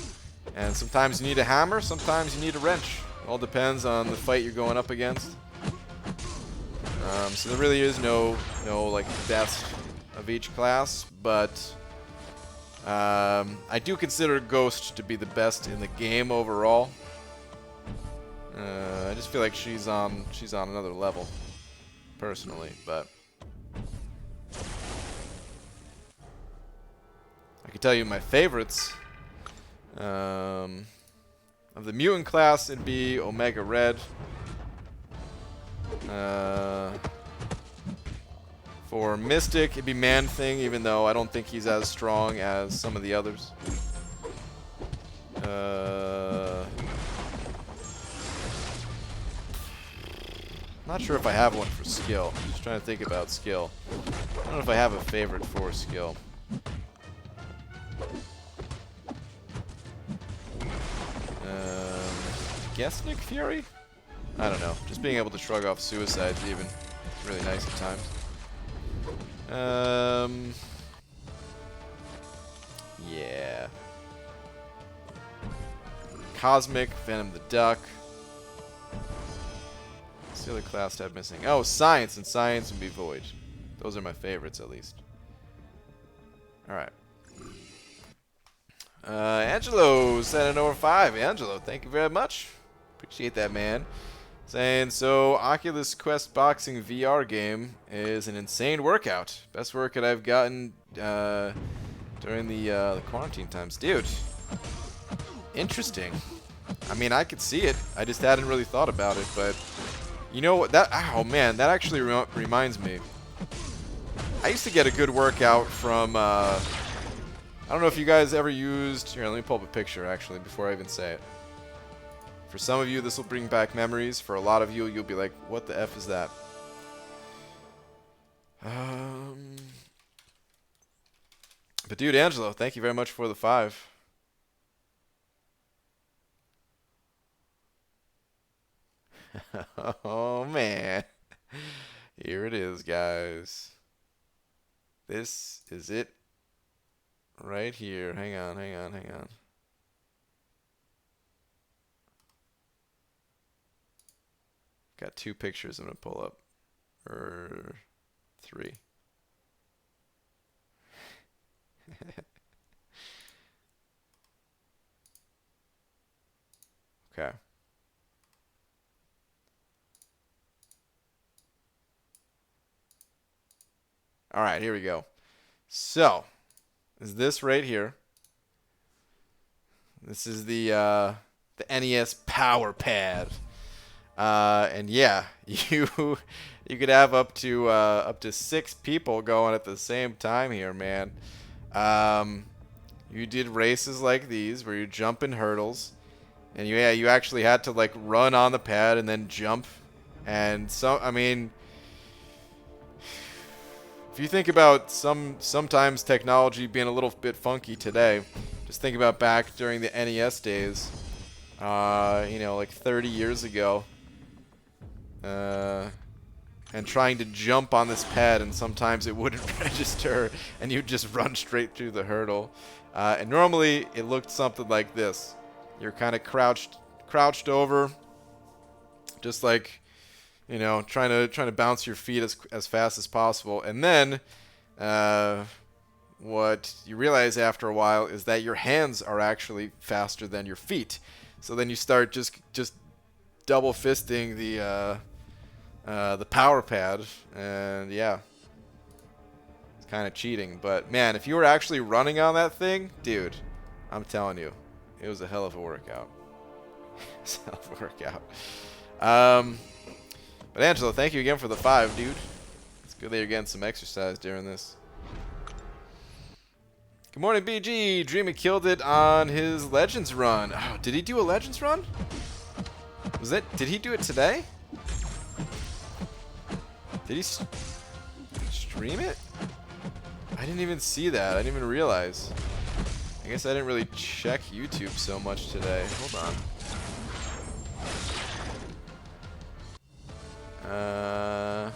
And sometimes you need a hammer, sometimes you need a wrench. It all depends on the fight you're going up against. So there really is no like best of each class, but I do consider Ghost to be the best in the game overall. I just feel like she's on another level, personally, but I can tell you my favorites. Of the mutant class, it'd be Omega Red. For Mystic, it'd be Man-Thing, even though I don't think he's as strong as some of the others. Not sure if I have one for skill. I'm just trying to think about skill. I don't know if I have a favorite for skill. Guess Nick Fury? I don't know. Just being able to shrug off suicides even. It's really nice at times. Yeah. Cosmic, Venom the Duck. What's the other class tab missing? Oh, Science, and Science would be Void. Those are my favorites, at least. Alright. Angelo sent an over 5. Angelo, thank you very much. Appreciate that, man. Saying, so Oculus Quest Boxing VR game is an insane workout. Best workout I've gotten during the quarantine times. Dude, interesting. I mean, I could see it. I just hadn't really thought about it, but you know what? Oh man, that actually reminds me. I used to get a good workout from, I don't know if you guys ever used, here, let me pull up a picture actually before I even say it. For some of you, this will bring back memories. For a lot of you, you'll be like, what the F is that? But dude, Angelo, thank you very much for the 5. Oh, man. Here it is, guys. This is it right here. Hang on. Got 2 pictures I'm going to pull up. Or 3. Okay. All right, here we go. So, is this right here? This is the NES Power Pad. And yeah, you could have up to 6 people going at the same time here, man. You did races like these where you're jumping hurdles, and you actually had to like run on the pad and then jump. And so, I mean, if you think about sometimes technology being a little bit funky today, just think about back during the NES days. You know, like 30 years ago. And trying to jump on this pad, and sometimes it wouldn't register, and you'd just run straight through the hurdle. And normally it looked something like this. You're kind of crouched over, just like, you know, trying to bounce your feet as fast as possible. And then what you realize after a while is that your hands are actually faster than your feet. So then you start just double fisting the power pad, and yeah, it's kind of cheating. But man, if you were actually running on that thing, dude, I'm telling you, it was a hell of a workout. It's a hell of a workout. But Angelo, thank you again for the 5, dude. It's good that you're getting some exercise during this. Good morning, BG. Dreamy killed it on his Legends run. Oh, did he do a Legends run? Did he do it today? Did he stream it? I didn't even see that. I didn't even realize. I guess I didn't really check YouTube so much today. Hold on. Oh,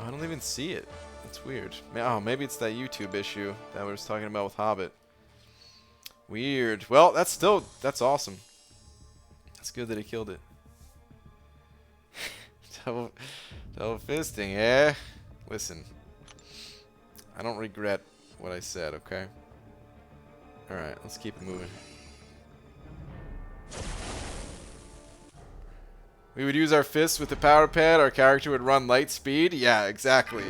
I don't even see it. It's weird. Oh, maybe it's that YouTube issue that we was talking about with Hobbit. Weird. Well, that's awesome. It's good that he killed it. double fisting, eh? Listen, I don't regret what I said, okay? Alright, let's keep it moving. We would use our fists with the power pad, our character would run light speed? Yeah, exactly.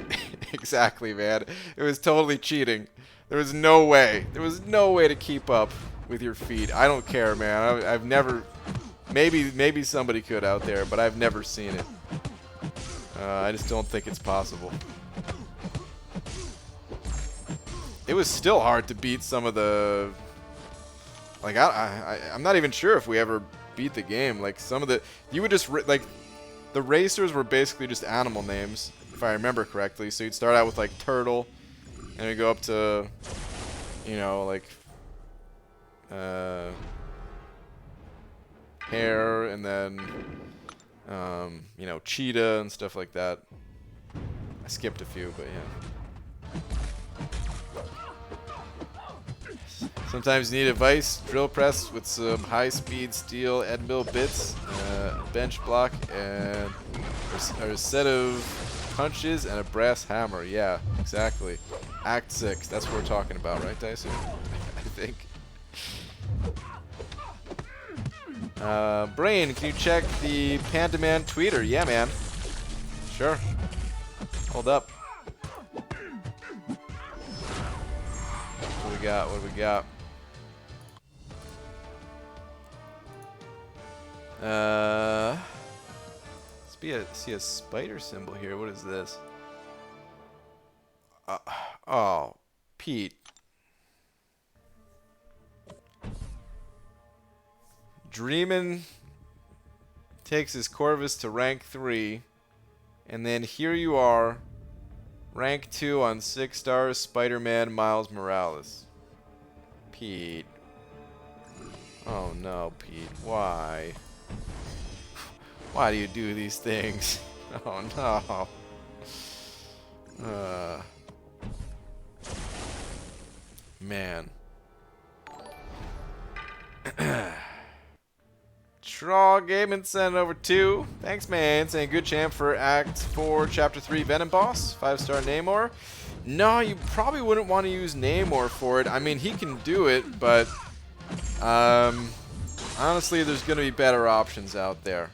Exactly, man. It was totally cheating. There was no way. There was no way to keep up with your feet. I don't care, man. I've never... Maybe somebody could out there, but I've never seen it. I just don't think it's possible. It was still hard to beat some of the... Like, I'm not even sure if we ever beat the game. Like, some of the... You would just... Like, the racers were basically just animal names, if I remember correctly. So you'd start out with, like, turtle, and you go up to, you know, like... hare, and then, you know, cheetah and stuff like that. I skipped a few, but yeah. Sometimes you need a vice drill press with some high-speed steel end mill bits, bench block, and a set of punches and a brass hammer. Yeah, exactly. Act 6. That's what we're talking about, right, Dyson? I think. Brain, can you check the Panda Man tweeter? Yeah, man. Sure. Hold up. What do we got? What do we got? See a spider symbol here. What is this? Oh, Pete. Dreamin' takes his Corvus to rank 3, and then here you are, rank 2 on 6 stars, Spider-Man Miles Morales. Pete. Oh no, Pete. Why? Why do you do these things? Oh no. Man. Traw Gaming sent over 2. Thanks, man. Saying good champ for Act 4, Chapter 3 Venom Boss. 5-star Namor. No, you probably wouldn't want to use Namor for it. I mean, he can do it, but honestly, there's going to be better options out there.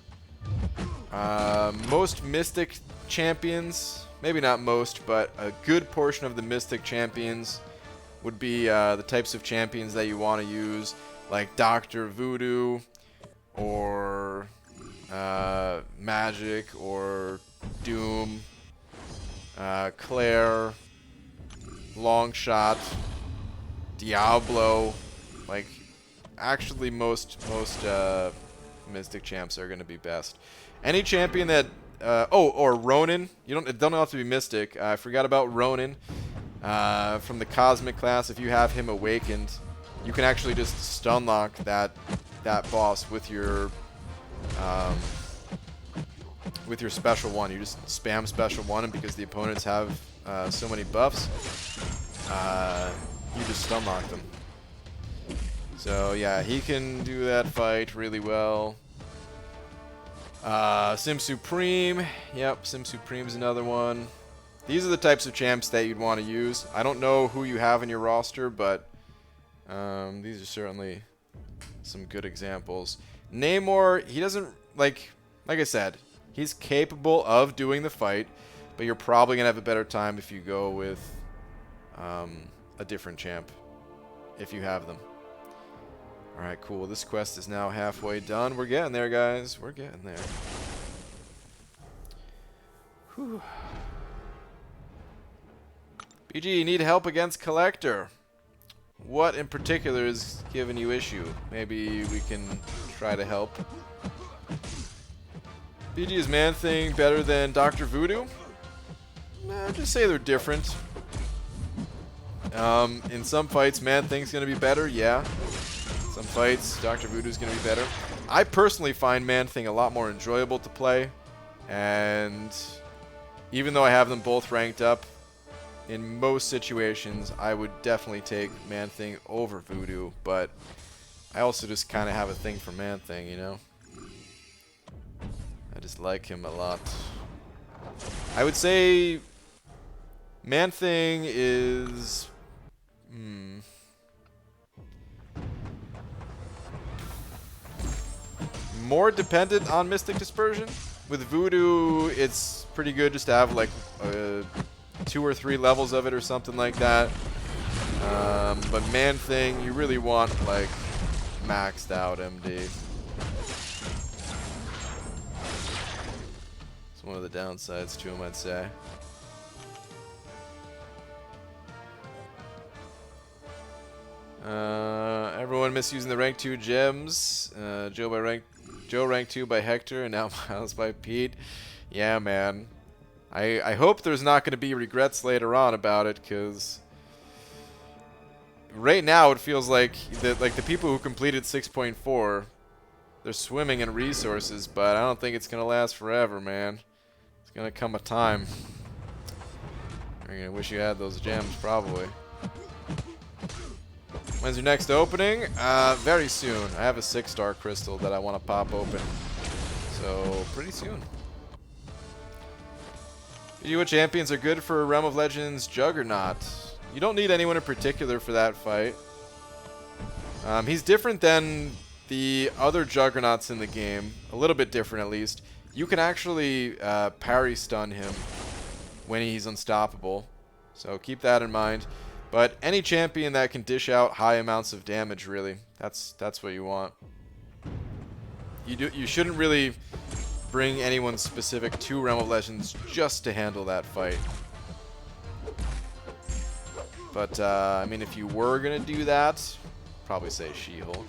Most Mystic champions, maybe not most, but a good portion of the Mystic champions would be the types of champions that you want to use, like Dr. Voodoo, or Magic, or Doom, Claire, Longshot, Diablo. Like, actually, most Mystic champs are going to be best. Any champion that or Ronin. You don't have to be Mystic. I forgot about Ronin from the Cosmic class. If you have him awakened, you can actually just stun lock that boss with your special one. You just spam special one, and because the opponents have so many buffs, you just stun lock them. So yeah, he can do that fight really well. Sim Supreme. Yep, Sim Supreme is another one. These are the types of champs that you'd want to use. I don't know who you have in your roster, but these are certainly some good examples. Namor, he doesn't, like I said, he's capable of doing the fight, but you're probably going to have a better time if you go with a different champ, if you have them. Alright, cool. This quest is now halfway done. We're getting there, guys. We're getting there. Whew. BG, you need help against Collector. What in particular is giving you issue? Maybe we can try to help. BG, is Man-Thing better than Dr. Voodoo? Just say they're different. In some fights, Man-Thing's going to be better, yeah. Some fights, Dr. Voodoo's going to be better. I personally find Man-Thing a lot more enjoyable to play. And even though I have them both ranked up, in most situations, I would definitely take Man-Thing over Voodoo. But I also just kind of have a thing for Man-Thing, you know? I just like him a lot. I would say Man-Thing is... more dependent on Mystic Dispersion. With Voodoo, it's pretty good just to have like 2 or 3 levels of it or something like that. But Man-Thing, you really want like maxed out MD. It's one of the downsides to him, I'd say. Everyone misusing the rank 2 gems. Joe rank 2 by Hector, and now Miles by Pete. Yeah, man. I hope there's not going to be regrets later on about it, because right now it feels like the people who completed 6.4, they're swimming in resources, but I don't think it's going to last forever, man. It's going to come a time. You're going to wish you had those gems, probably. When's your next opening? Very soon. I have a 6-star crystal that I want to pop open. So, pretty soon. What champions are good for Realm of Legends Juggernaut? You don't need anyone in particular for that fight. He's different than the other Juggernauts in the game. A little bit different, at least. You can actually parry stun him when he's unstoppable. So, keep that in mind. But any champion that can dish out high amounts of damage, really, that's what you want. You shouldn't really bring anyone specific to Realm of Legends just to handle that fight. But I mean, if you were gonna do that, probably say She-Hulk.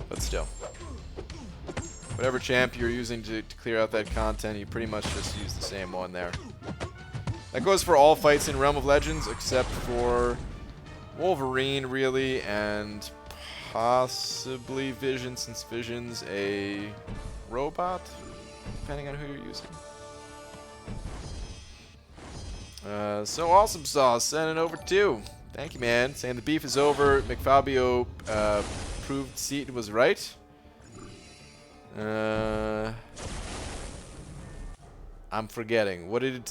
But still, whatever champ you're using to clear out that content, you pretty much just use the same one there. That goes for all fights in Realm of Legends, except for Wolverine, really, and possibly Vision, since Vision's a robot, depending on who you're using. So Awesome Sauce, sending over 2. Thank you, man. Saying the beef is over. McFabio proved Seaton was right. I'm forgetting. What did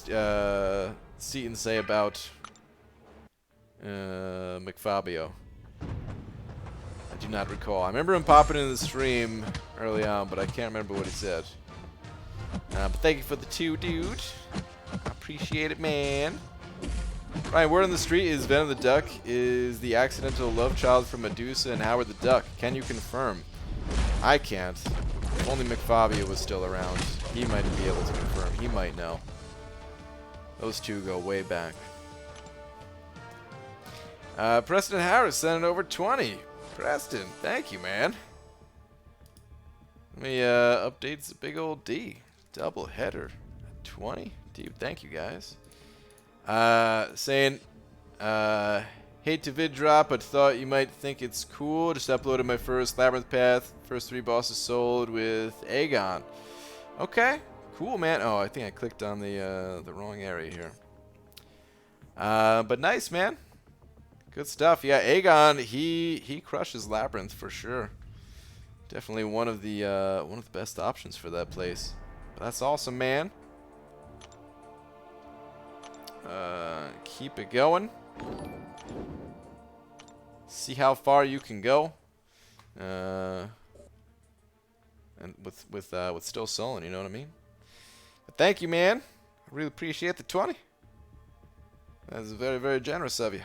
Seaton say about McFabio? I do not recall. I remember him popping in the stream early on, but I can't remember what he said. But thank you for the 2, dude. I appreciate it, man. Ryan, word on the street is Venom the Duck is the accidental love child from Medusa and Howard the Duck. Can you confirm? I can't. If only McFabio was still around. He might be able to confirm. He might know. Those two go way back. Preston Harris sending over 20. Preston, thank you, man. Let me update the big old D. Double header. 20? Dude, thank you, guys. Saying, hate to vid drop, but thought you might think it's cool. Just uploaded my first Labyrinth Path. First 3 bosses sold with Aegon. Okay, cool, man. Oh, I think I clicked on the wrong area here. But nice, man. Good stuff. Yeah, Aegon, he crushes Labyrinth for sure. Definitely one of the best options for that place. But that's awesome, man. Keep it going. See how far you can go. And with still sullen, you know what I mean? But thank you, man. I really appreciate the 20. That's very, very generous of you.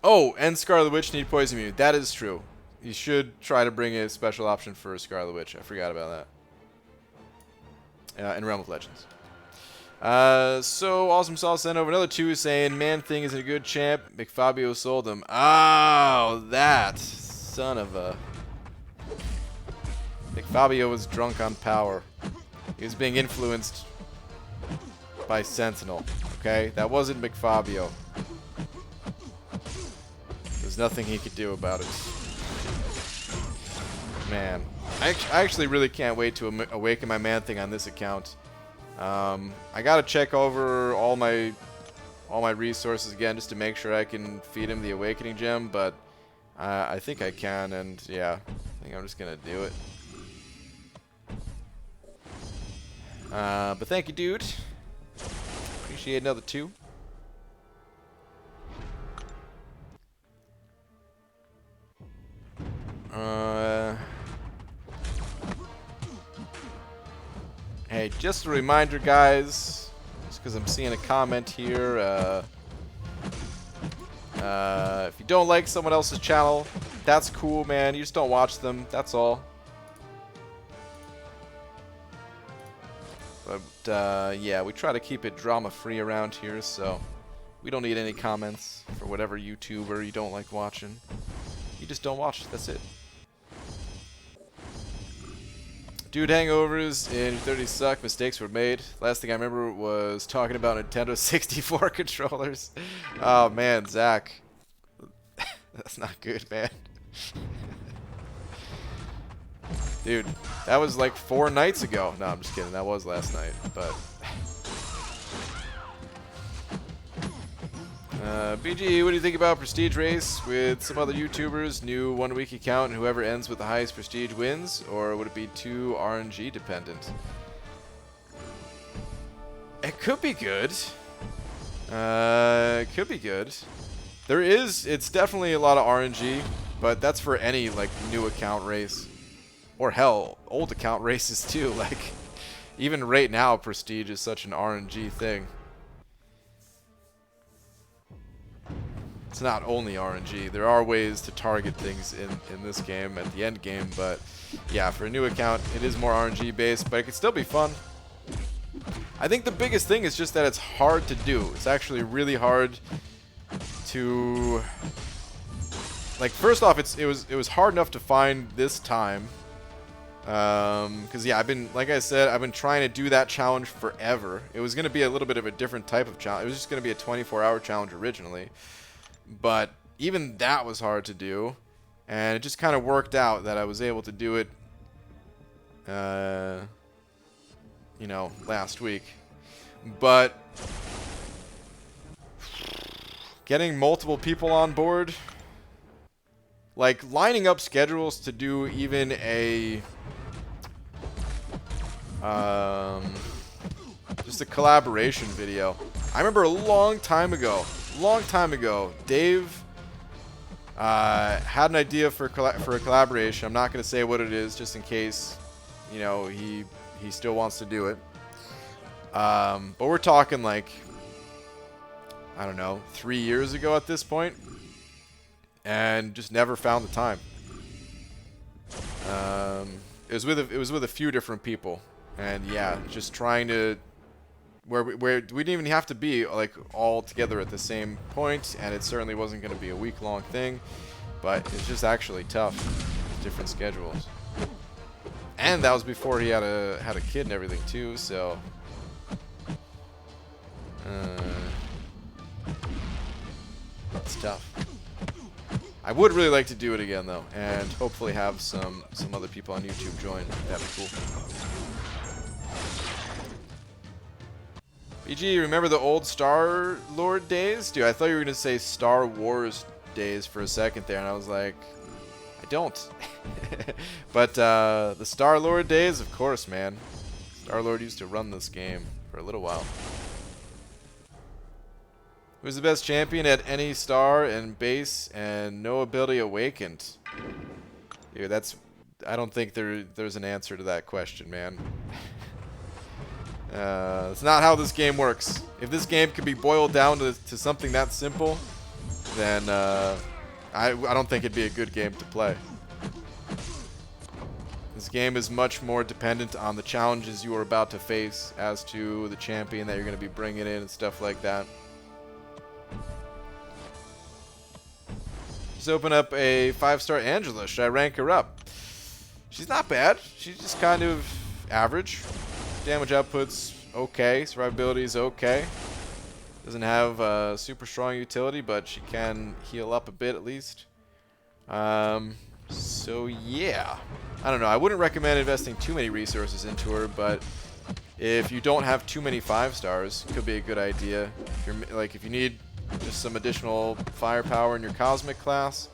Oh, and Scarlet Witch need poison immune. That is true. You should try to bring a special option for Scarlet Witch. I forgot about that. In Realm of Legends. So Awesome Sauce sent over another 2 saying, Man Thing isn't a good champ. McFabio sold him. Oh, that son of a... McFabio was drunk on power. He was being influenced by Sentinel. Okay? That wasn't McFabio. There's nothing he could do about it. Man. I actually really can't wait to awaken my Man-Thing on this account. I gotta check over all my resources again just to make sure I can feed him the Awakening Gem, but I think I can, and yeah, I think I'm just gonna do it. But thank you, dude. Appreciate another 2. Hey, just a reminder, guys, just because I'm seeing a comment here, if you don't like someone else's channel, that's cool, man. You just don't watch them, that's all. But, yeah, we try to keep it drama-free around here, so we don't need any comments for whatever YouTuber you don't like watching. You just don't watch, that's it. Dude, hangovers in 30 suck. Mistakes were made. Last thing I remember was talking about Nintendo 64 controllers. Oh, man, Zach. That's not good, man. Dude, that was like 4 nights ago. No, I'm just kidding. That was last night, but... BG, what do you think about Prestige Race with some other YouTubers, new 1-week account, and whoever ends with the highest prestige wins? Or would it be too RNG dependent? It could be good. It could be good. It's definitely a lot of RNG, but that's for any, like, new account race. Or hell, old account races too. Like, even right now, Prestige is such an RNG thing. It's not only RNG. There are ways to target things in this game at the end game, but yeah, for a new account, it is more RNG based, but it can still be fun. I think the biggest thing is just that it's hard to do. It's actually really hard to, like, first off, it was hard enough to find this time. Because yeah, like I said, I've been trying to do that challenge forever. It was going to be a little bit of a different type of challenge. It was just going to be a 24-hour challenge originally. But even that was hard to do, and it just kind of worked out that I was able to do it, you know, last week. But getting multiple people on board, like lining up schedules to do even a, just a collaboration video. I remember a long time ago, Dave had an idea for a collaboration. I'm not going to say what it is, just in case, you know, he still wants to do it. But we're talking like, I don't know, 3 years ago at this point, and just never found the time. It was with a few different people, and yeah, just trying to. Where we didn't even have to be like all together at the same point, and it certainly wasn't going to be a week-long thing, but it's just actually tough, different schedules. And that was before he had a kid and everything too, so it's tough. I would really like to do it again though, and hopefully have some other people on YouTube join. That'd be cool. BG, remember the old Star Lord days? Dude, I thought you were going to say Star Wars days for a second there, and I was like, I don't. But the Star Lord days, of course, man. Star Lord used to run this game for a little while. Who's the best champion at any star and base and no ability awakened? Dude, I don't think there's an answer to that question, man. It's not how this game works. If this game could be boiled down to something that simple, then I don't think it'd be a good game to play. This game is much more dependent on the challenges you are about to face as to the champion that you're going to be bringing in and stuff like that. Just open up a 5-star Angela. Should I rank her up? She's not bad. She's just kind of average. Damage output's okay. Survivability is okay. Doesn't have super strong utility, but she can heal up a bit at least. So yeah. I don't know. I wouldn't recommend investing too many resources into her, but if you don't have too many 5 stars, it could be a good idea. If you're if you need just some additional firepower in your cosmic class,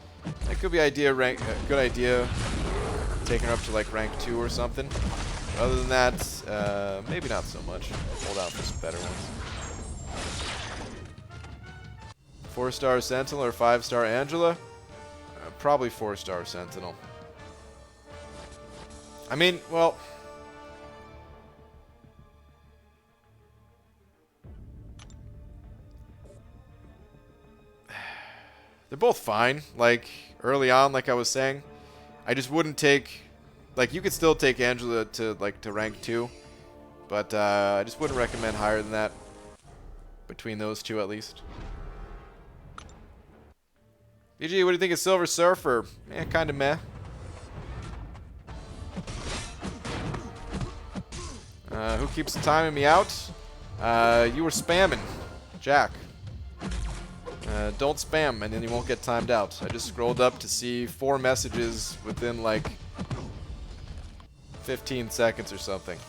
that could be a good idea. Taking her up to like rank 2 or something. But other than that, maybe not so much. Hold out for some better ones. 4-star Sentinel or 5-star Angela? Probably 4-star Sentinel. I mean, well, they're both fine. Like, early on, like I was saying, I just wouldn't take, like, you could still take Angela to rank 2, but I just wouldn't recommend higher than that, between those two at least. BG, what do you think of Silver Surfer? Eh, kind of meh. Who keeps timing me out? You were spamming, Jack. Don't spam, and then you won't get timed out. I just scrolled up to see 4 messages within like 15 seconds or something.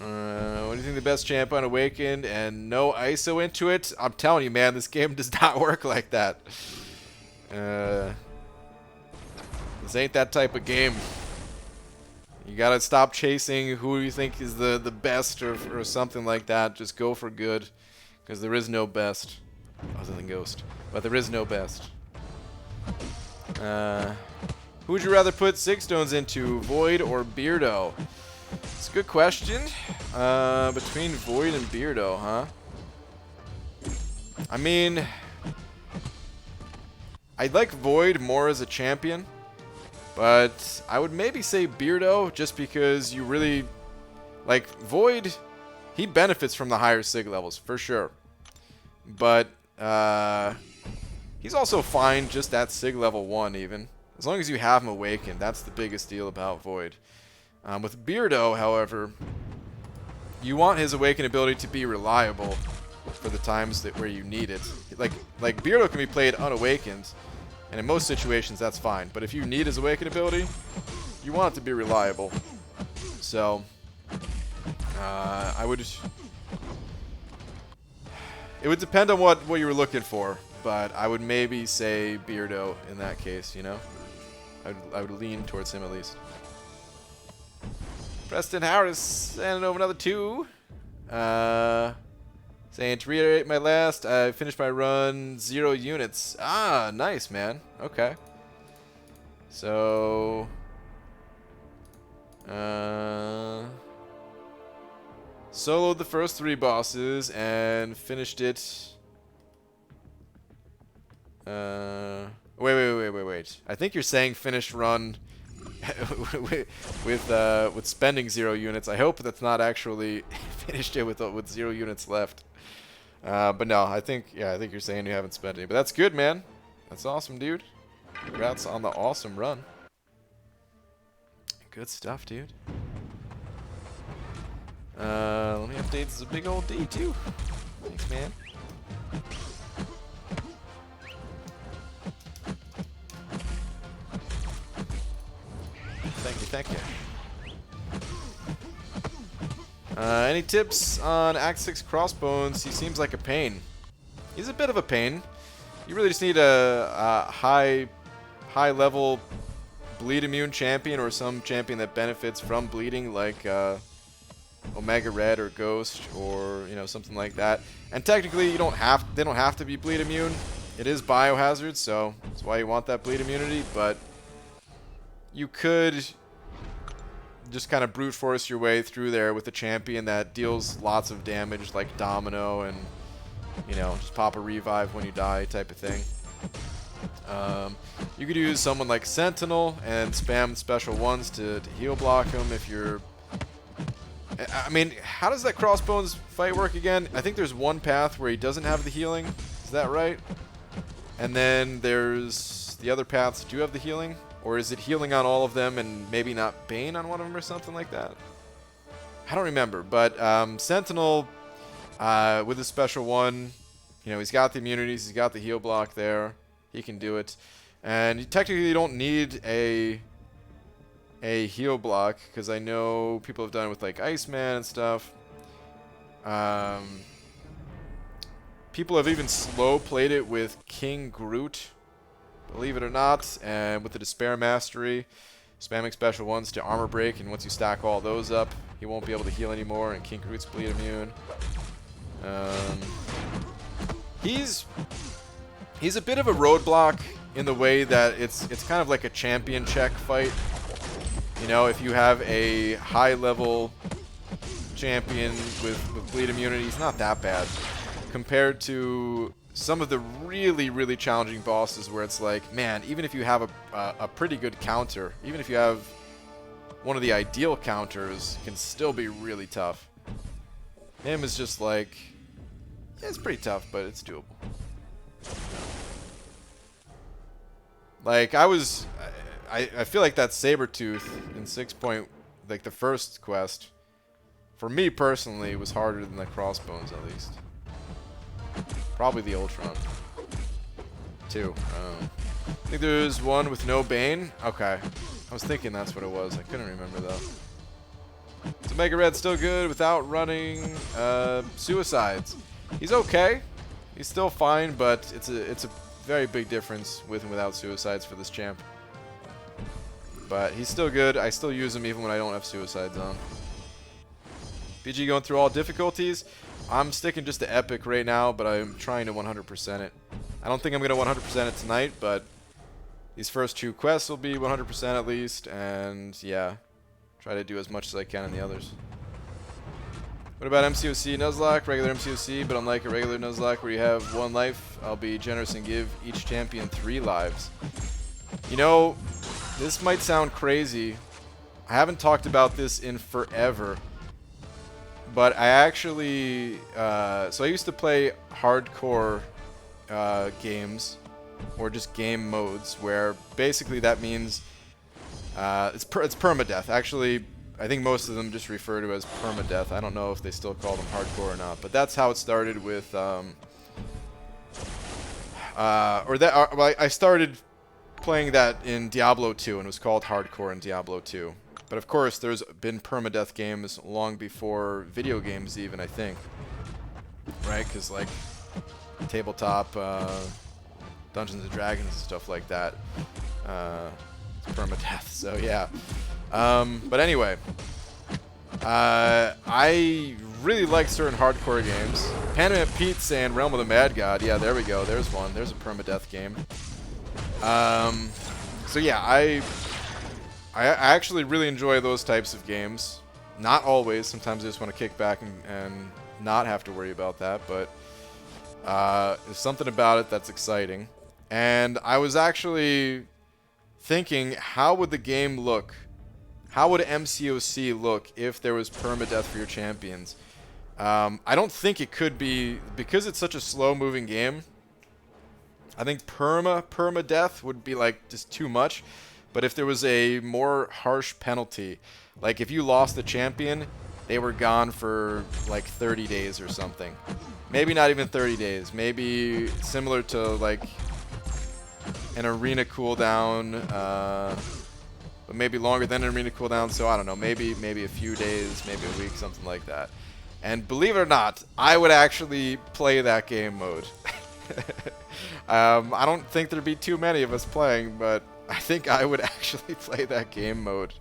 What do you think the best champ on Awakened and no ISO into it? I'm telling you, man, this game does not work like that. This ain't that type of game. You gotta stop chasing who you think is the best or something like that. Just go for good, because there is no best, other than Ghost. But there is no best. Who would you rather put 6 stones into, Void or Beardo? It's a good question. Between Void and Beardo, huh? I mean, I'd like Void more as a champion, but I would maybe say Beardo just because you really, like, Void, he benefits from the higher Sig levels, for sure. But, he's also fine just at Sig level 1 even. As long as you have him Awakened, that's the biggest deal about Void. With Beardo, however, you want his Awakened ability to be reliable for the times where you need it. Like Beardo can be played unawakened, and in most situations that's fine. But if you need his Awakened ability, you want it to be reliable. So, it would depend on what you were looking for, but I would maybe say Beardo in that case, you know? I would lean towards him at least. Preston Harris sending over another 2. Saying, to reiterate my last, I finished my run 0 units. Ah, nice, man. Okay. So, soloed the first 3 bosses and finished it. Wait. I think you're saying finished run with spending 0 units. I hope that's not actually finished it with 0 units left. But no, I think you're saying you haven't spent any. But that's good, man. That's awesome, dude. Congrats on the awesome run. Good stuff, dude. Let me update. This is a big old D too. Thanks, man. Thank you. Any tips on Act 6 Crossbones? He seems like a pain. He's a bit of a pain. You really just need a high level bleed immune champion or some champion that benefits from bleeding, like Omega Red or Ghost or something like that. And technically, they don't have to be bleed immune. It is biohazard, so that's why you want that bleed immunity. But you could just kind of brute force your way through there with a champion that deals lots of damage, like Domino, and just pop a revive when you die type of thing. You could use someone like Sentinel and spam special ones to heal block him if you're I mean, how does that Crossbones fight work again? I think there's one path where he doesn't have the healing. Is that right? And then there's the other paths do have the healing? Or is it healing on all of them and maybe not Bane on one of them or something like that? I don't remember. But Sentinel, with his special one, you know, he's got the immunities, he's got the heal block there. He can do it. And you technically don't need a heal block, because I know people have done it with like Iceman and stuff. People have even slow played it with King Groot, believe it or not, and with the Despair Mastery, spamming special ones to armor break, and once you stack all those up, he won't be able to heal anymore, and King Groot's bleed immune. He's a bit of a roadblock in the way that it's kind of like a champion check fight. You know, if you have a high-level champion with bleed immunity, he's not that bad. Compared to some of the really, really challenging bosses where it's like, man, even if you have a pretty good counter, even if you have one of the ideal counters, can still be really tough. Him is just like, yeah, it's pretty tough, but it's doable. Like, I feel like that Sabretooth in 6 point, like the first quest, for me personally, was harder than the Crossbones at least. Probably the Ultron. 2. I think there's one with no Bane. Okay. I was thinking that's what it was. I couldn't remember though. So Mega Red's still good without running suicides. He's okay. He's still fine, but it's a very big difference with and without suicides for this champ. But he's still good. I still use him even when I don't have suicides on. BG going through all difficulties. I'm sticking just to Epic right now, but I'm trying to 100% it. I don't think I'm going to 100% it tonight, but these first 2 quests will be 100% at least, and yeah, try to do as much as I can in the others. What about MCOC Nuzlocke? Regular MCOC, but unlike a regular Nuzlocke where you have 1 life, I'll be generous and give each champion 3 lives. You know, this might sound crazy. I haven't talked about this in forever. But I actually, so I used to play hardcore games, or just game modes, where basically that means it's permadeath. Actually, I think most of them just refer to as permadeath. I don't know if they still call them hardcore or not, but that's how it started with, I started playing that in Diablo 2, and it was called hardcore in Diablo 2. But of course, there's been permadeath games long before video games even, I think. Right? Because, like, tabletop, Dungeons & Dragons and stuff like that. It's permadeath, so yeah. But anyway. I really like certain hardcore games. Panda Pete saying Realm of the Mad God. Yeah, there we go. There's one. There's a permadeath game. So yeah, I actually really enjoy those types of games. Not always. Sometimes I just want to kick back and not have to worry about that. But there's something about it that's exciting. And I was actually thinking, how would the game look? How would MCOC look if there was permadeath for your champions? I don't think it could be, because it's such a slow-moving game. I think permadeath would be like just too much. But if there was a more harsh penalty, like if you lost the champion, they were gone for like 30 days or something. Maybe not even 30 days. Maybe similar to like an arena cooldown, but maybe longer than an arena cooldown. So I don't know, maybe a few days, maybe a week, something like that. And believe it or not, I would actually play that game mode. I don't think there'd be too many of us playing, but I think I would actually play that game mode.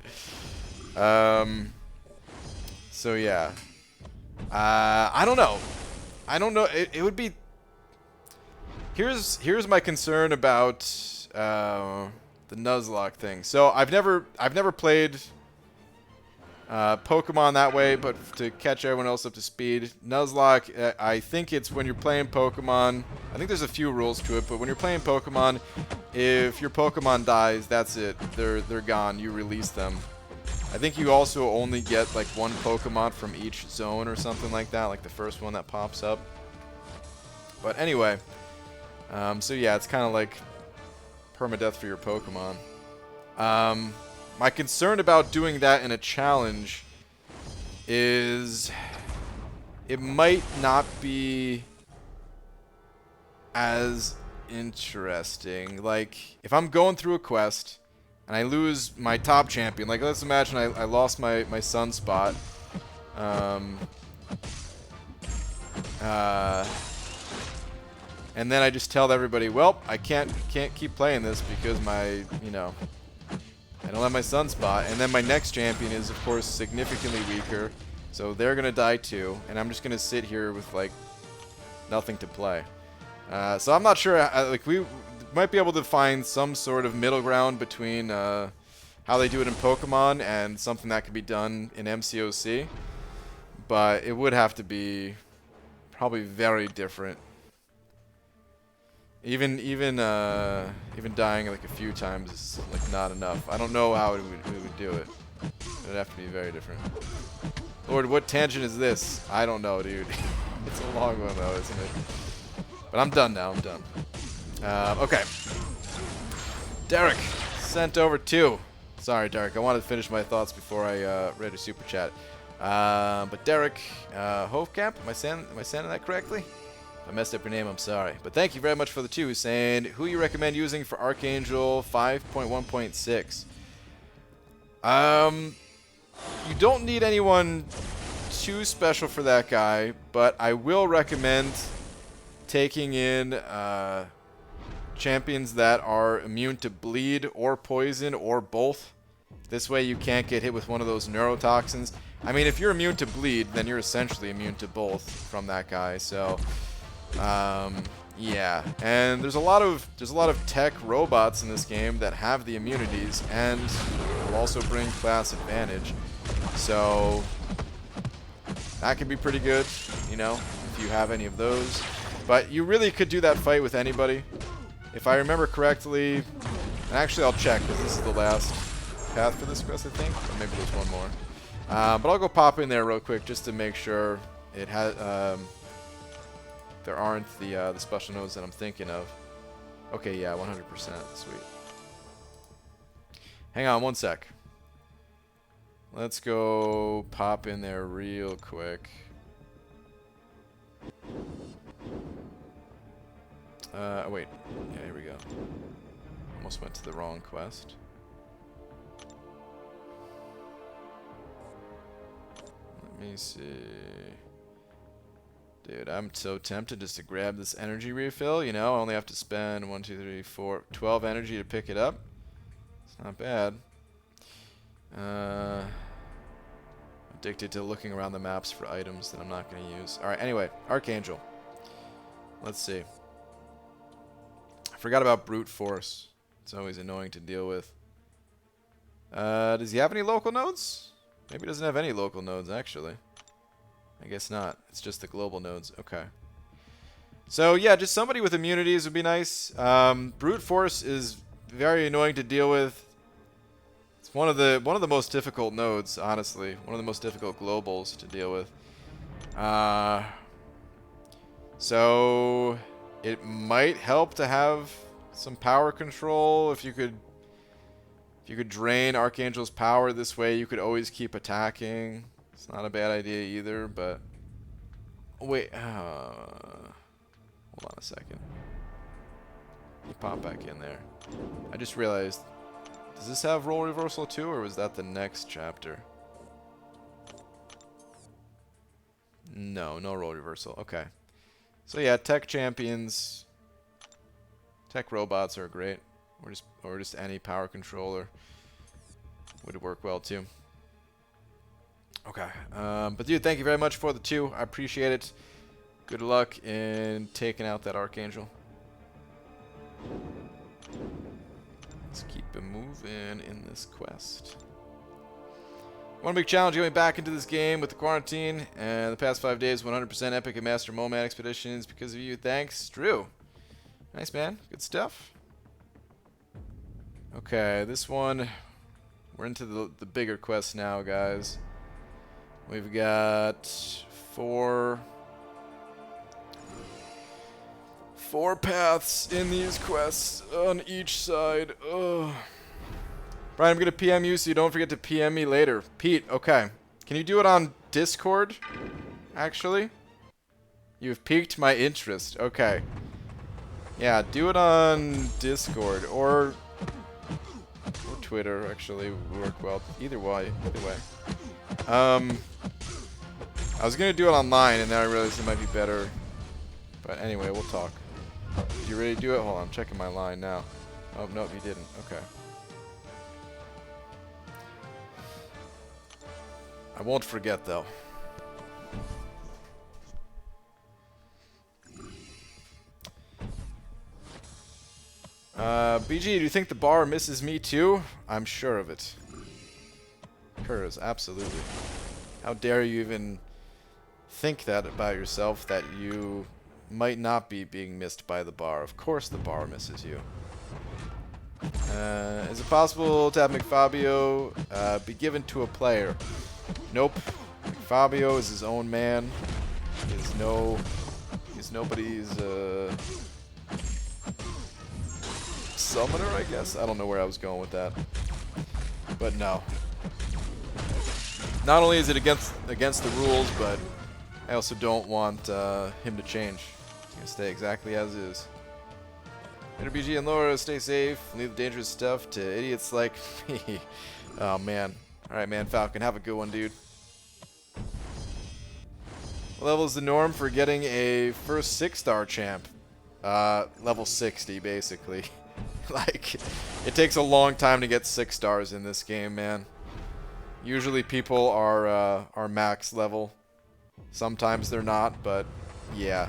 So yeah. I don't know. It would be. Here's my concern about the Nuzlocke thing. So I've never played Pokemon that way, but to catch everyone else up to speed, Nuzlocke, I think it's when you're playing Pokemon. I think there's a few rules to it, but when you're playing Pokemon, if your Pokemon dies, that's it. They're gone. You release them. I think you also only get like one Pokemon from each zone or something like that, like the first one that pops up. But anyway, so yeah, it's kind of like permadeath for your Pokemon. My concern about doing that in a challenge is it might not be as interesting. Like, if I'm going through a quest and I lose my top champion, like let's imagine I lost my Sunspot. And then I just tell everybody, well, I can't keep playing this because my, you know, I don't have my Sunspot. And then my next champion is, of course, significantly weaker. So they're going to die too. And I'm just going to sit here with, like, nothing to play. So I'm not sure, like, we might be able to find some sort of middle ground between how they do it in Pokemon and something that could be done in MCOC. But it would have to be probably very different. Even dying like a few times is like not enough. I don't know how it would do it. It'd have to be very different. Lord, what tangent is this? I don't know, dude. It's a long one though, isn't it? But I'm done now. I'm done. Okay. Derek sent over 2. Sorry, Derek. I wanted to finish my thoughts before I read a super chat. But Derek Hofkamp, am I saying that correctly? If I messed up your name, I'm sorry. But thank you very much for the 2, saying who you recommend using for Archangel 5.1.6. You don't need anyone too special for that guy, but I will recommend taking in champions that are immune to bleed or poison or both. This way you can't get hit with one of those neurotoxins. I mean, if you're immune to bleed, then you're essentially immune to both from that guy. So, yeah. And there's a lot of tech robots in this game that have the immunities and will also bring class advantage. So that can be pretty good, you know, if you have any of those. But you really could do that fight with anybody. If I remember correctly, and actually I'll check because this is the last path for this quest, I think. Or maybe there's one more. But I'll go pop in there real quick just to make sure it has there aren't the special nodes that I'm thinking of. Okay, yeah, 100%. Sweet. Hang on one sec. Let's go pop in there real quick. Wait. Yeah, here we go. Almost went to the wrong quest. Let me see. Dude, I'm so tempted just to grab this energy refill, you know? I only have to spend 1, 2, 3, 4, 12 energy to pick it up. It's not bad. Addicted to looking around the maps for items that I'm not going to use. Alright, anyway, Archangel. Let's see. I forgot about Brute Force. It's always annoying to deal with. Does he have any local nodes? Maybe he doesn't have any local nodes, actually. I guess not. It's just the global nodes. Okay. So, yeah, just somebody with immunities would be nice. Brute Force is very annoying to deal with. It's one of the most difficult nodes, honestly. One of the most difficult globals to deal with. So it might help to have some power control. If you could drain Archangel's power this way, you could always keep attacking. It's not a bad idea either, but wait, hold on a second. You pop back in there. I just realized, does this have role reversal too, or was that the next chapter? No, no role reversal. Okay. So yeah, tech champions, tech robots are great, or just any power controller would work well too. Okay, but dude, thank you very much for the 2. I appreciate it. Good luck in taking out that Archangel. Let's keep it moving in this quest. One big challenge going back into this game with the quarantine and the past 5 days, 100% epic and master Momad expeditions because of you. Thanks, Drew. Nice, man. Good stuff. Okay, this one We're into the bigger quest now, guys. We've got four paths in these quests on each side. Ugh. Brian, I'm gonna PM you, so you don't forget to PM me later. Pete, okay. Can you do it on Discord? Actually? You've piqued my interest. Okay. Yeah, do it on Discord or Twitter. Actually, would work well. Either way. I was gonna do it online, and then I realized it might be better. But anyway, we'll talk. You ready to do it? Hold on, I'm checking my line now. Oh, nope, you didn't. Okay. I won't forget, though. BG, do you think the bar misses me too? I'm sure of it. Curs, absolutely. How dare you even think that about yourself, that you might not be being missed by the bar. Of course the bar misses you. Is it possible to have McFabio be given to a player? Nope. McFabio is his own man. He's nobody's summoner, I guess? I don't know where I was going with that. But no. Not only is it against the rules, but I also don't want him to change. He's going to stay exactly as is. Later, BG and Laura, stay safe. Leave the dangerous stuff to idiots like me. Oh, man. Alright, man. Falcon, have a good one, dude. What level is the norm for getting a first 6-star champ? Level 60, basically. Like, it takes a long time to get 6 stars in this game, man. Usually people are max level. Sometimes they're not, but yeah.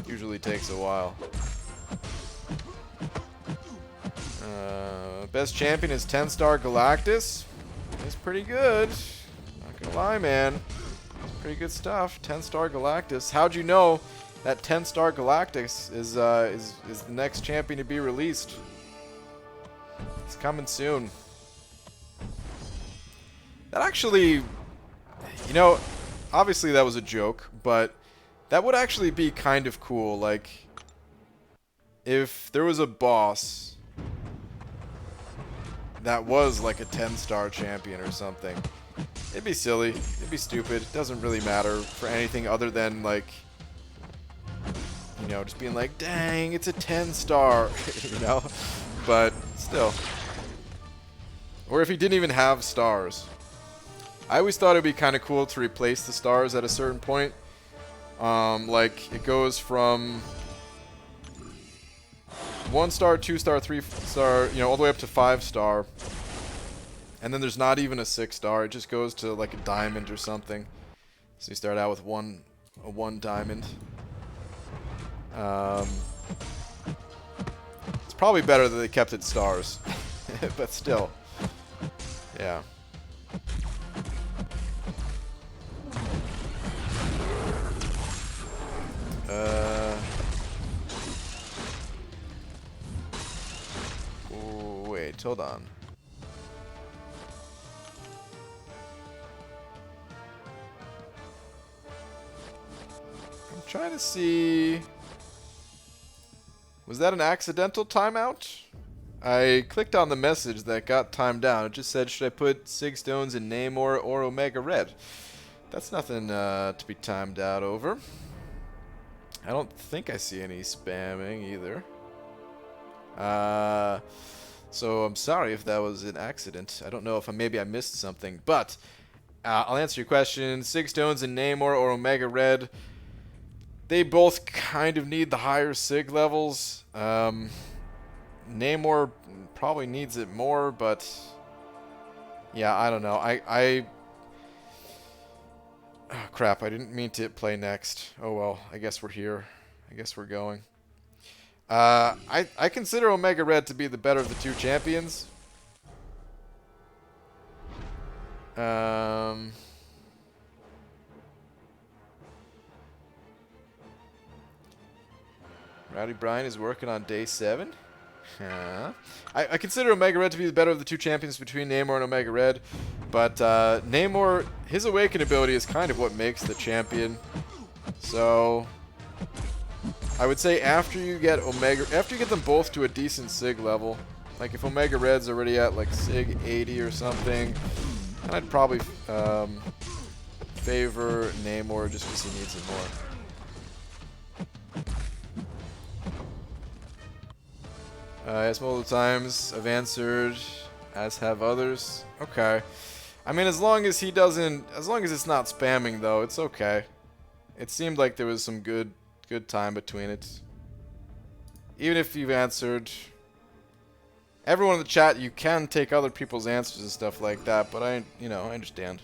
Usually takes a while. Best champion is 10-star Galactus. He's pretty good. Not gonna lie, man. It's pretty good stuff. 10-star Galactus. How'd you know that 10-star Galactus is the next champion to be released? It's coming soon. That actually, you know, obviously that was a joke, but that would actually be kind of cool. Like, if there was a boss that was like a 10-star champion or something. It'd be silly. It'd be stupid. It doesn't really matter for anything other than, like, you know, just being like, dang, it's a 10-star, you know? But still. Or if he didn't even have stars. I always thought it'd be kind of cool to replace the stars at a certain point. Like, it goes from 1-star, 2-star, 3-star, you know, all the way up to 5-star. And then there's not even a 6-star. It just goes to like a diamond or something. So you start out with a 1 diamond. It's probably better that they kept it stars. But still. Yeah. Wait, hold on. I'm trying to see... Was that an accidental timeout? I clicked on the message that got timed out. It just said, should I put Sig Stones in Namor or Omega Red? That's nothing to be timed out over. I don't think I see any spamming either. So I'm sorry if that was an accident. I don't know if maybe I missed something. But I'll answer your question. Sig Stones in Namor or Omega Red. They both kind of need the higher Sig levels. Namor probably needs it more, but yeah, I don't know. Oh, crap, I didn't mean to play next. Oh well, I guess we're here. I guess we're going. I consider Omega Red to be the better of the two champions. Rowdy Bryan is working on day 7. Yeah. I consider Omega Red to be the better of the two champions between Namor and Omega Red, but Namor, his awaken ability is kind of what makes the champion. So I would say after you get them both to a decent Sig level, like if Omega Red's already at like Sig 80 or something, I'd probably favor Namor just because he needs it more. Yes, multiple times I've answered, as have others. Okay. I mean, as long as it's not spamming though, it's okay. It seemed like there was some good time between it. Even if you've answered, everyone in the chat, you can take other people's answers and stuff like that, but I understand.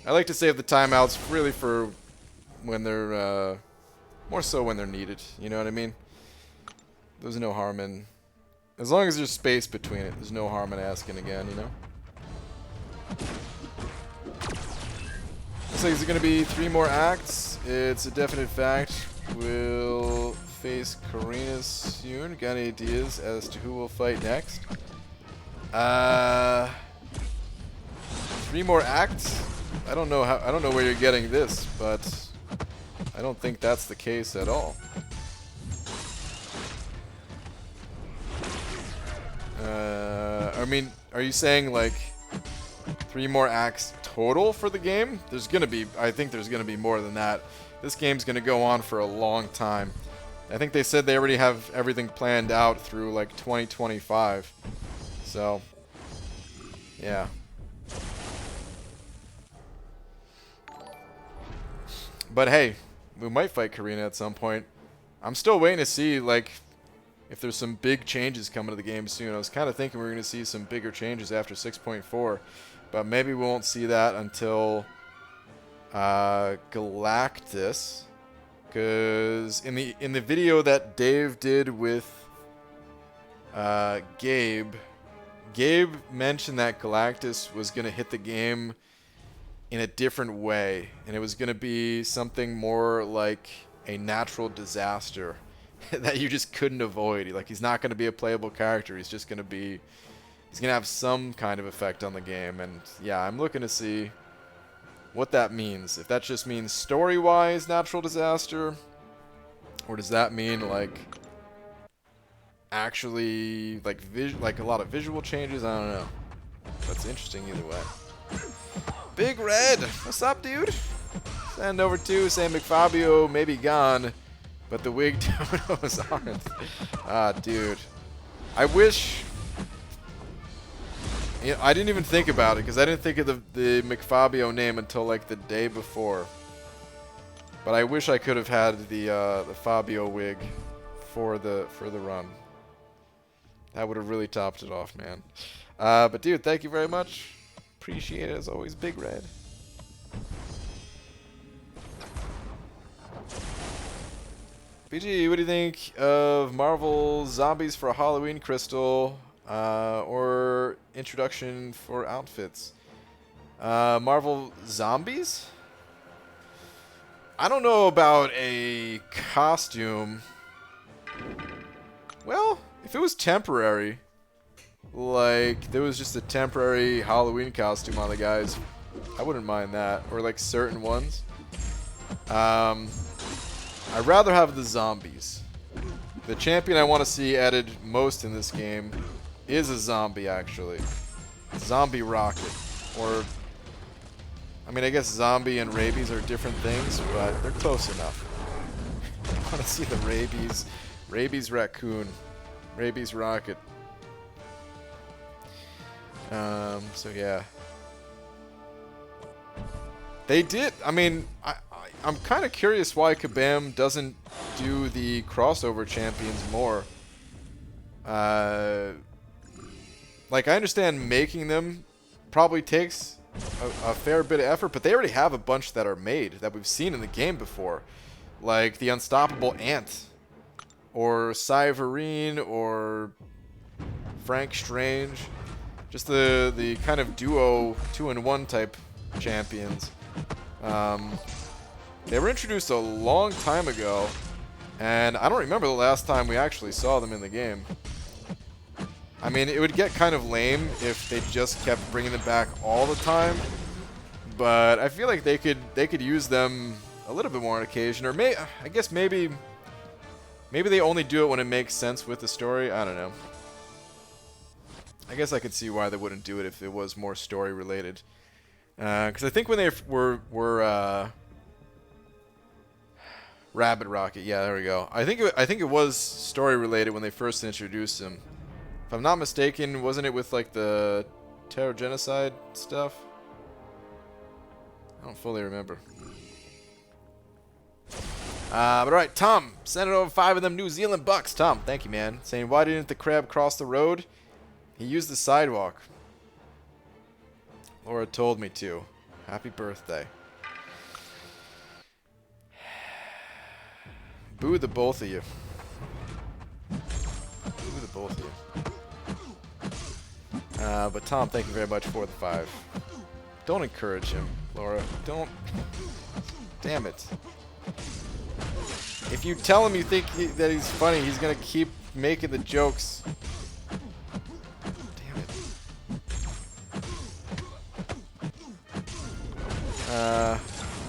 I like to save the timeouts really for when they're, more so when they're needed, you know what I mean? There's no harm in, as long as there's space between it, there's no harm in asking again, you know? Looks like it's going to be 3 more acts. It's a definite fact. We'll face Karina soon. Got any ideas as to who will fight next? 3 more acts? I don't know where you're getting this, but I don't think that's the case at all. I mean, are you saying like 3 more acts total for the game? I think there's gonna be more than that. This game's gonna go on for a long time. I think they said they already have everything planned out through like 2025. So, yeah. But hey, we might fight Karina at some point. I'm still waiting to see, like, if there's some big changes coming to the game soon. I was kind of thinking we were going to see some bigger changes after 6.4, but maybe we won't see that until Galactus. Because in the video that Dave did with Gabe mentioned that Galactus was going to hit the game in a different way, and it was going to be something more like a natural disaster that you just couldn't avoid. Like, he's not going to be a playable character. He's just going to have some kind of effect on the game. And yeah, I'm looking to see what that means. If that just means story-wise natural disaster, or does that mean like actually like a lot of visual changes? I don't know. That's interesting either way. Big Red, what's up, dude? Send over to Sam McFabio, maybe gone, but the wig donos aren't. Ah, dude. I wish. You know, I didn't even think about it because I didn't think of the McFabio name until like the day before. But I wish I could have had the Fabio wig for the run. That would have really topped it off, man. But dude, thank you very much. Appreciate it as always, Big Red. BG, what do you think of Marvel Zombies for a Halloween Crystal or introduction for outfits? Marvel Zombies? I don't know about a costume. Well, if it was temporary, like there was just a temporary Halloween costume on the guys, I wouldn't mind that. Or like certain ones. I'd rather have the zombies. The champion I want to see added most in this game is a zombie, actually. Zombie Rocket. Or, I mean, I guess zombie and rabies are different things, but they're close enough. I want to see the rabies raccoon. Rabies Rocket. So yeah. They did, I mean, I'm kind of curious why Kabam doesn't do the crossover champions more. Like, I understand making them probably takes a fair bit of effort, but they already have a bunch that are made that we've seen in the game before. Like the Unstoppable Ant, or Cyverine, or Frank Strange. Just the kind of duo 2-in-1 type champions. They were introduced a long time ago, and I don't remember the last time we actually saw them in the game. I mean, it would get kind of lame if they just kept bringing them back all the time, but I feel like they could use them a little bit more on occasion, or I guess maybe they only do it when it makes sense with the story. I don't know. I guess I could see why they wouldn't do it if it was more story related. Because I think when they were Rabbit Rocket, yeah, there we go. I think it was story related when they first introduced him. If I'm not mistaken, wasn't it with like the terror genocide stuff? I don't fully remember. But alright, Tom, send it over 5 of them New Zealand bucks. Tom, thank you, man. Saying, why didn't the crab cross the road? He used the sidewalk. Laura told me to. Happy birthday. Boo the both of you. Boo the both of you. But Tom, thank you very much for the 5. Don't encourage him, Laura. Don't. Damn it. If you tell him you think that he's funny, he's gonna keep making the jokes. Damn it.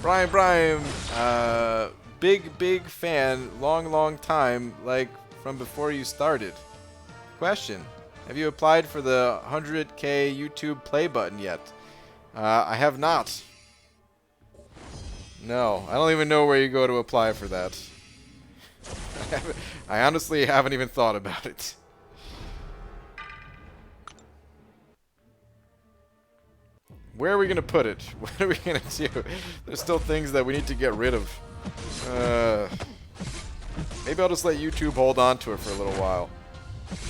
Brian, big fan, long time, like from before you started. Question: have you applied for the 100K YouTube play button yet? I have not. No, I don't even know where you go to apply for that. I honestly haven't even thought about it. Where are we gonna put it? What are we gonna do? There's still things that we need to get rid of. Maybe I'll just let YouTube hold on to it for a little while.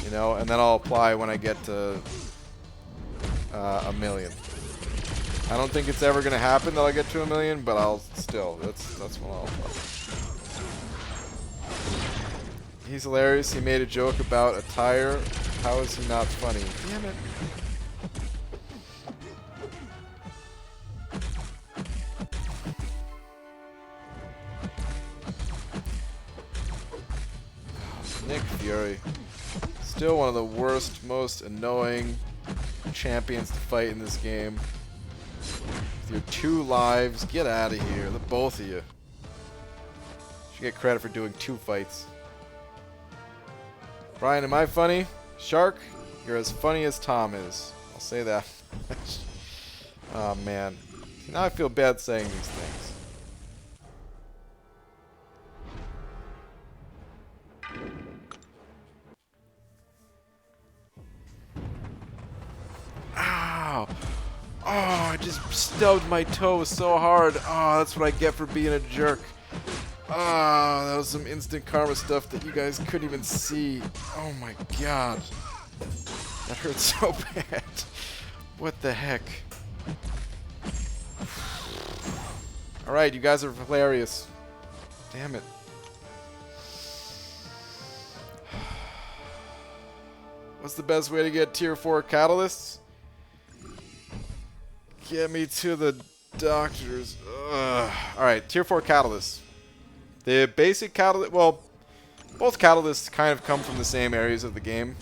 You know, and then I'll apply when I get to 1 million. I don't think it's ever gonna happen that I'll get to 1 million, but I'll still. That's when I'll apply. He's hilarious. He made a joke about a tire. How is he not funny? Damn it. Nick Fury. Still one of the worst, most annoying champions to fight in this game. With your 2 lives, get out of here. The both of you. Should get credit for doing 2 fights. Brian, am I funny? Shark, you're as funny as Tom is. I'll say that. Oh, man. Now I feel bad saying these things. Ow! Oh, I just stubbed my toe so hard. Oh, that's what I get for being a jerk. Ah, that was some instant karma stuff that you guys couldn't even see. Oh my god. That hurt so bad. What the heck? Alright, you guys are hilarious. Damn it. What's the best way to get tier 4 catalysts? Get me to the doctors. Alright, tier 4 catalysts. The basic catalyst, well, both catalysts kind of come from the same areas of the game.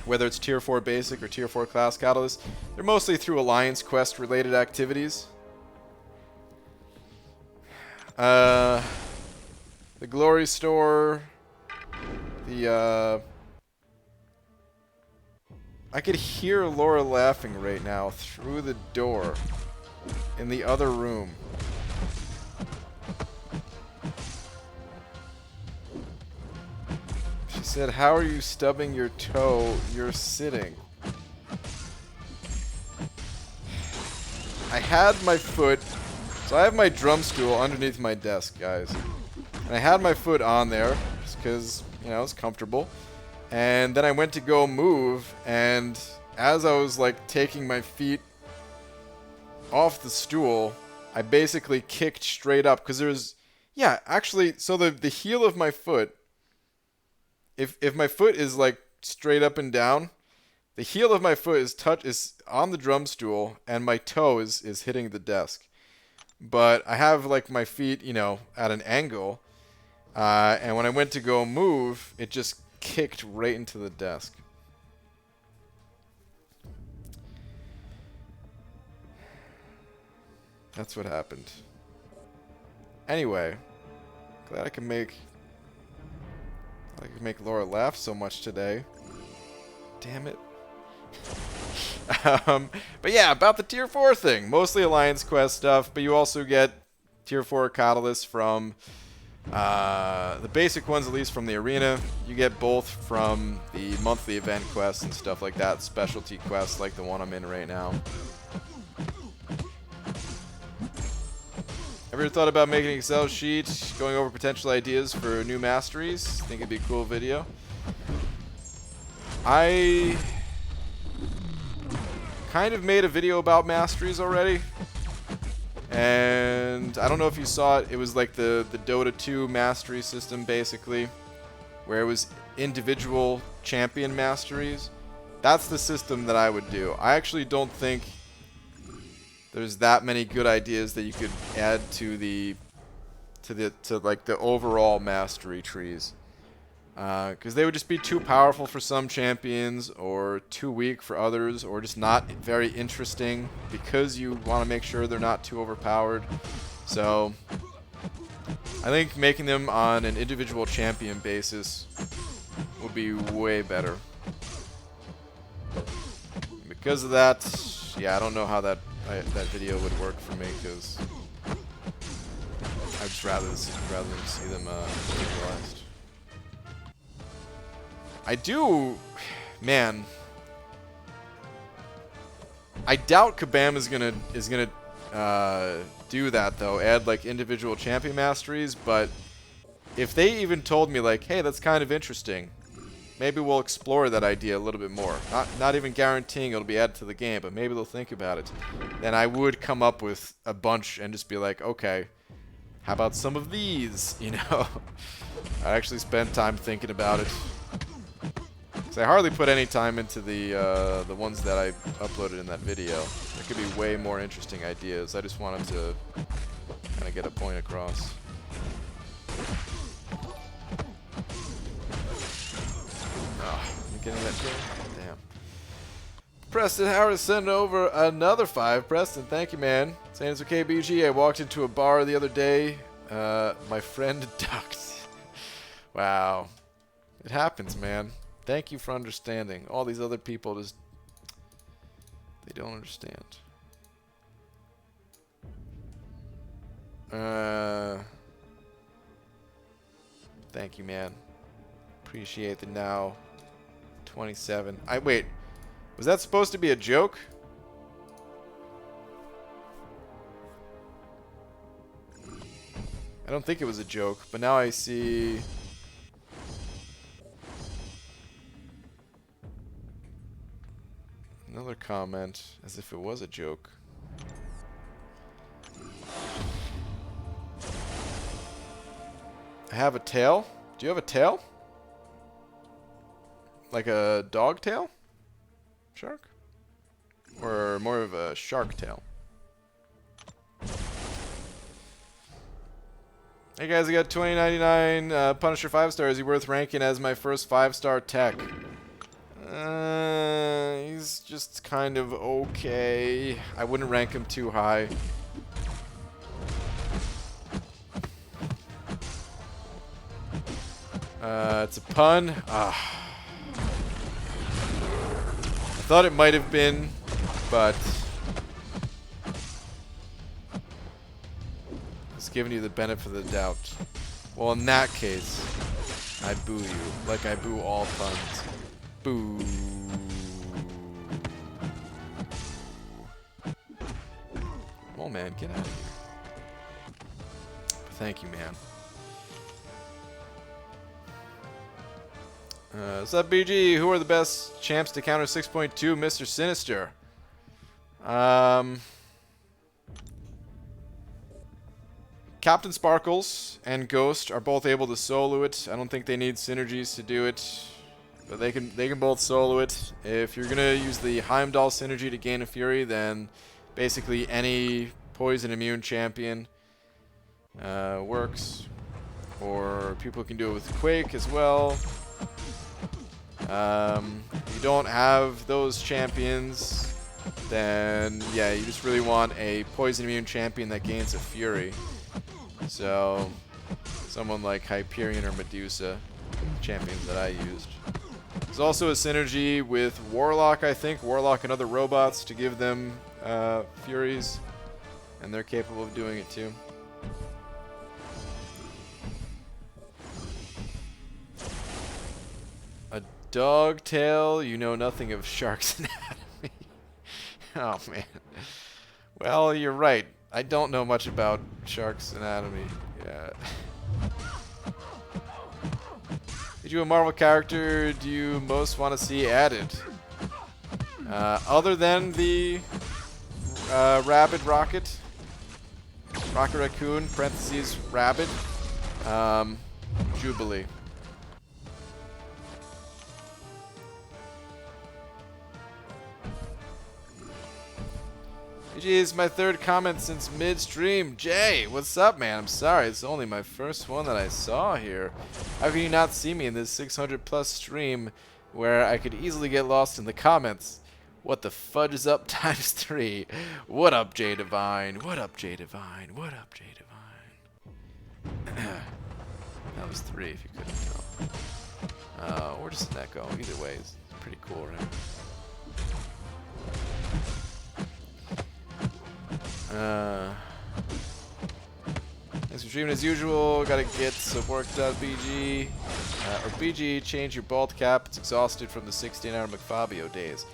Whether it's tier 4 basic or tier 4 class catalysts, they're mostly through alliance quest related activities. The glory store, I could hear Laura laughing right now through the door in the other room. She said, how are you stubbing your toe? You're sitting. I had my foot, so I have my drum stool underneath my desk, guys. And I had my foot on there, just because, you know, it's comfortable. And then I went to go move, and as I was, like, taking my feet off the stool, I basically kicked straight up, because there's, yeah, actually, so the heel of my foot, if my foot is, like, straight up and down, the heel of my foot is on the drum stool, and my toe is hitting the desk. but I have like my feet, you know, at an angle. And when I went to go move, it just kicked right into the desk. That's what happened. Anyway, glad I can make Laura laugh so much today. Damn it. But yeah, about the Tier 4 thing. Mostly Alliance Quest stuff, but you also get Tier 4 Catalysts from the basic ones, at least from the arena. You get both from the monthly event quests and stuff like that, specialty quests like the one I'm in right now. Ever thought about making an Excel sheet, going over potential ideas for new masteries? Think it'd be a cool video. I kind of made a video about masteries already. And I don't know if you saw it. It was like the Dota 2 mastery system, basically, where it was individual champion masteries. That's the system that I would do. I actually don't think there's that many good ideas that you could add to like the overall mastery trees, because they would just be too powerful for some champions, or too weak for others, or just not very interesting because you want to make sure they're not too overpowered. So I think making them on an individual champion basis would be way better. Because of that, yeah, I don't know how that video would work for me, because I'd just rather than see them utilized. I do, man. I doubt Kabam is gonna do that though. Add like individual champion masteries, but if they even told me like, hey, that's kind of interesting, maybe we'll explore that idea a little bit more. Not even guaranteeing it'll be added to the game, but maybe they'll think about it. Then I would come up with a bunch and just be like, okay, how about some of these? You know, I actually spent time thinking about it. So I hardly put any time into the ones that I uploaded in that video. There could be way more interesting ideas. I just wanted to kind of get a point across. Getting that kill? Damn. Preston Howard sent over another 5. Preston, thank you, man. Saying it's okay, BG. I walked into a bar the other day. My friend ducked. Wow. It happens, man. Thank you for understanding. All these other people just... they don't understand. Thank you, man. Appreciate the now. 27. Wait. Was that supposed to be a joke? I don't think it was a joke, but now I see... another comment as if it was a joke. I have a tail? Do you have a tail? Like a dog tail? Shark? Or more of a shark tail? Hey guys, I got 2099 Punisher 5-star. Is he worth ranking as my first 5-star tech? He's just kind of okay. I wouldn't rank him too high. It's a pun. I thought it might have been, but it's giving you the benefit of the doubt. Well, in that case, I boo you, like I boo all puns. Boo. Oh man, get out of here. Thank you, man. What's up, BG? Who are the best champs to counter 6.2 Mr. Sinister? Captain Sparkles and Ghost are both able to solo it. I don't think they need synergies to do it, but they can both solo it. If you're gonna use the Heimdall synergy to gain a Fury, then basically any poison immune champion works. Or people can do it with Quake as well. If you don't have those champions, then yeah, you just really want a poison immune champion that gains a fury. So someone like Hyperion or Medusa, champions that I used. There's also a synergy with Warlock, I think. Warlock and other robots to give them furies, and they're capable of doing it too. A dog tail, you know nothing of Shark's anatomy. Oh man. Well, you're right. I don't know much about Shark's anatomy. Yeah. Did you a Marvel character do you most want to see added? Other than the Rabid Rocket, Rocket Raccoon, parentheses, Rabid, Jubilee. Geez, my third comment since midstream. Jay, what's up, man? I'm sorry, it's only my first one that I saw here. How can you not see me in this 600 plus stream where I could easily get lost in the comments? What the fudge is up times 3? What up, Jay Divine? What up, Jay Divine? What up, Jay Divine? That was 3 if you couldn't tell. Or just an echo. Either way, it's pretty cool, right? Thanks for streaming as usual. Gotta get some work done, BG. Or BG, change your bald cap. It's exhausted from the 16-hour McFabio days.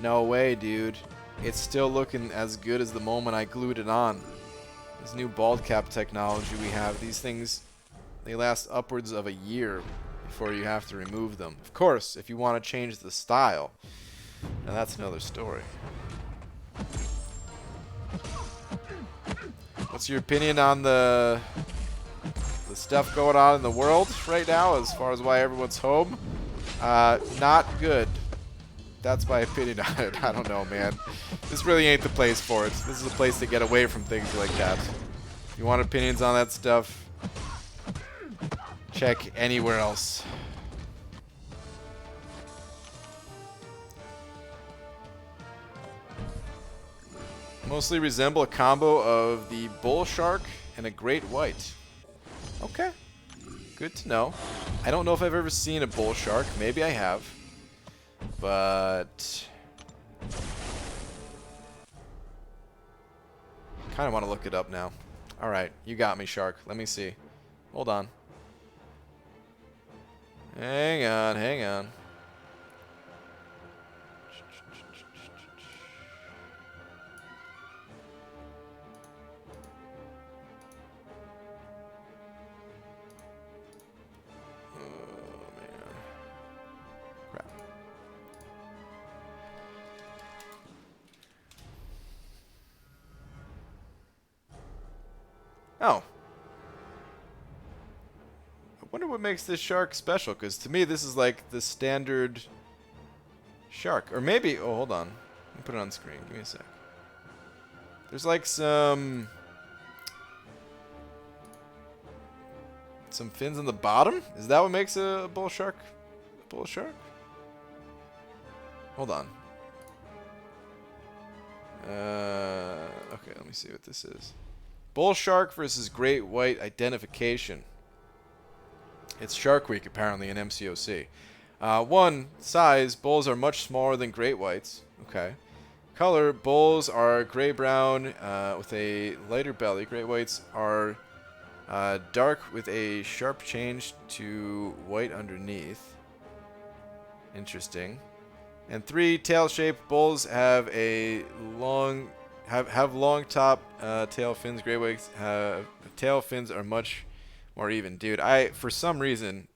No way, dude. It's still looking as good as the moment I glued it on. This new bald cap technology we have, these things, they last upwards of a year before you have to remove them. Of course, if you want to change the style. Now that's another story. What's your opinion on the stuff going on in the world right now as far as why everyone's home? Not good. That's my opinion on it. I don't know, man. This really ain't the place for it. This is a place to get away from things like that. If you want opinions on that stuff, check anywhere else. Mostly resemble a combo of the bull shark and a great white. Okay. Good to know. I don't know if I've ever seen a bull shark. Maybe I have. But kind of want to look it up now. Alright, you got me, shark. Let me see. Hold on. Hang on, hang on. Oh. I wonder what makes this shark special, because to me this is like the standard shark. Or maybe, oh, hold on. Let me put it on screen. Give me a sec. There's like some fins on the bottom? Is that what makes a bull shark a bull shark? Hold on. Okay, let me see what this is. Bull shark versus great white identification. It's Shark Week apparently in MCOC. One, size, bulls are much smaller than great whites. Okay. Color, bulls are gray-brown with a lighter belly. Great whites are dark with a sharp change to white underneath. Interesting. And 3, tail-shaped bulls have a long long top tail fins. Gray whites have tail fins are much more even. Dude, for some reason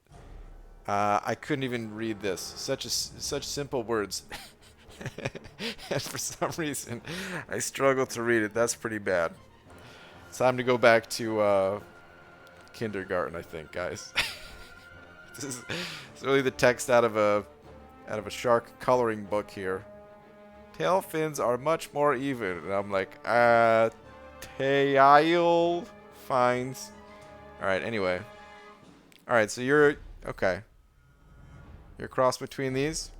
I couldn't even read this. Such simple words. And for some reason I struggled to read it. That's pretty bad. It's time to go back to kindergarten, I think, guys. It's really the text out of a shark coloring book here. Tail fins are much more even. And I'm like, Pale finds. Alright, anyway. Alright, so you're... Okay. You're a cross between these?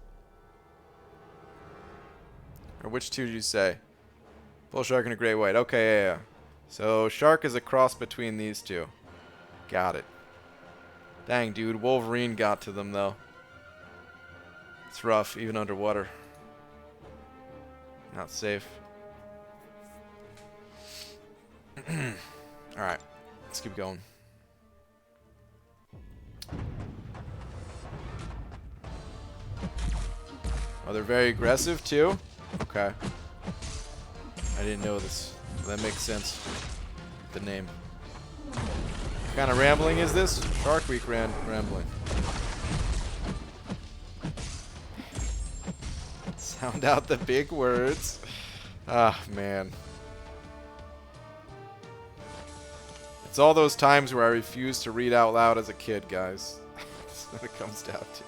Or which two did you say? Bull shark and a great white. Okay, yeah. So, shark is a cross between these two. Got it. Dang, dude. Wolverine got to them, though. It's rough, even underwater. Not safe. Alright. Let's keep going. Oh, they're very aggressive, too? Okay. I didn't know this. That makes sense. The name. What kind of rambling is this? Shark Week rambling. Sound out the big words. Ah, man. It's all those times where I refused to read out loud as a kid, guys. That's what it comes down to.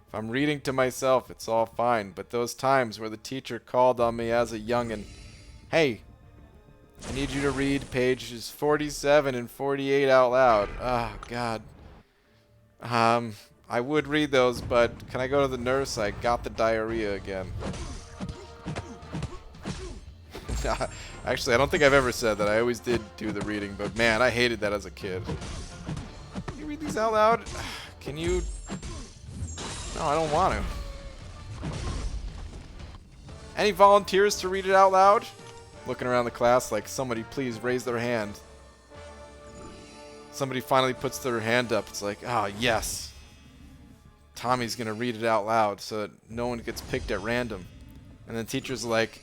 If I'm reading to myself, it's all fine. But those times where the teacher called on me as a youngin', hey, I need you to read pages 47 and 48 out loud. Oh, God. I would read those, but can I go to the nurse? I got the diarrhea again. Actually, I don't think I've ever said that. I always did do the reading, but man, I hated that as a kid. Can you read these out loud? Can you... No, I don't want to. Any volunteers to read it out loud? Looking around the class like, somebody please raise their hand. Somebody finally puts their hand up. It's like, oh, yes. Tommy's going to read it out loud so that no one gets picked at random. And then teacher's like,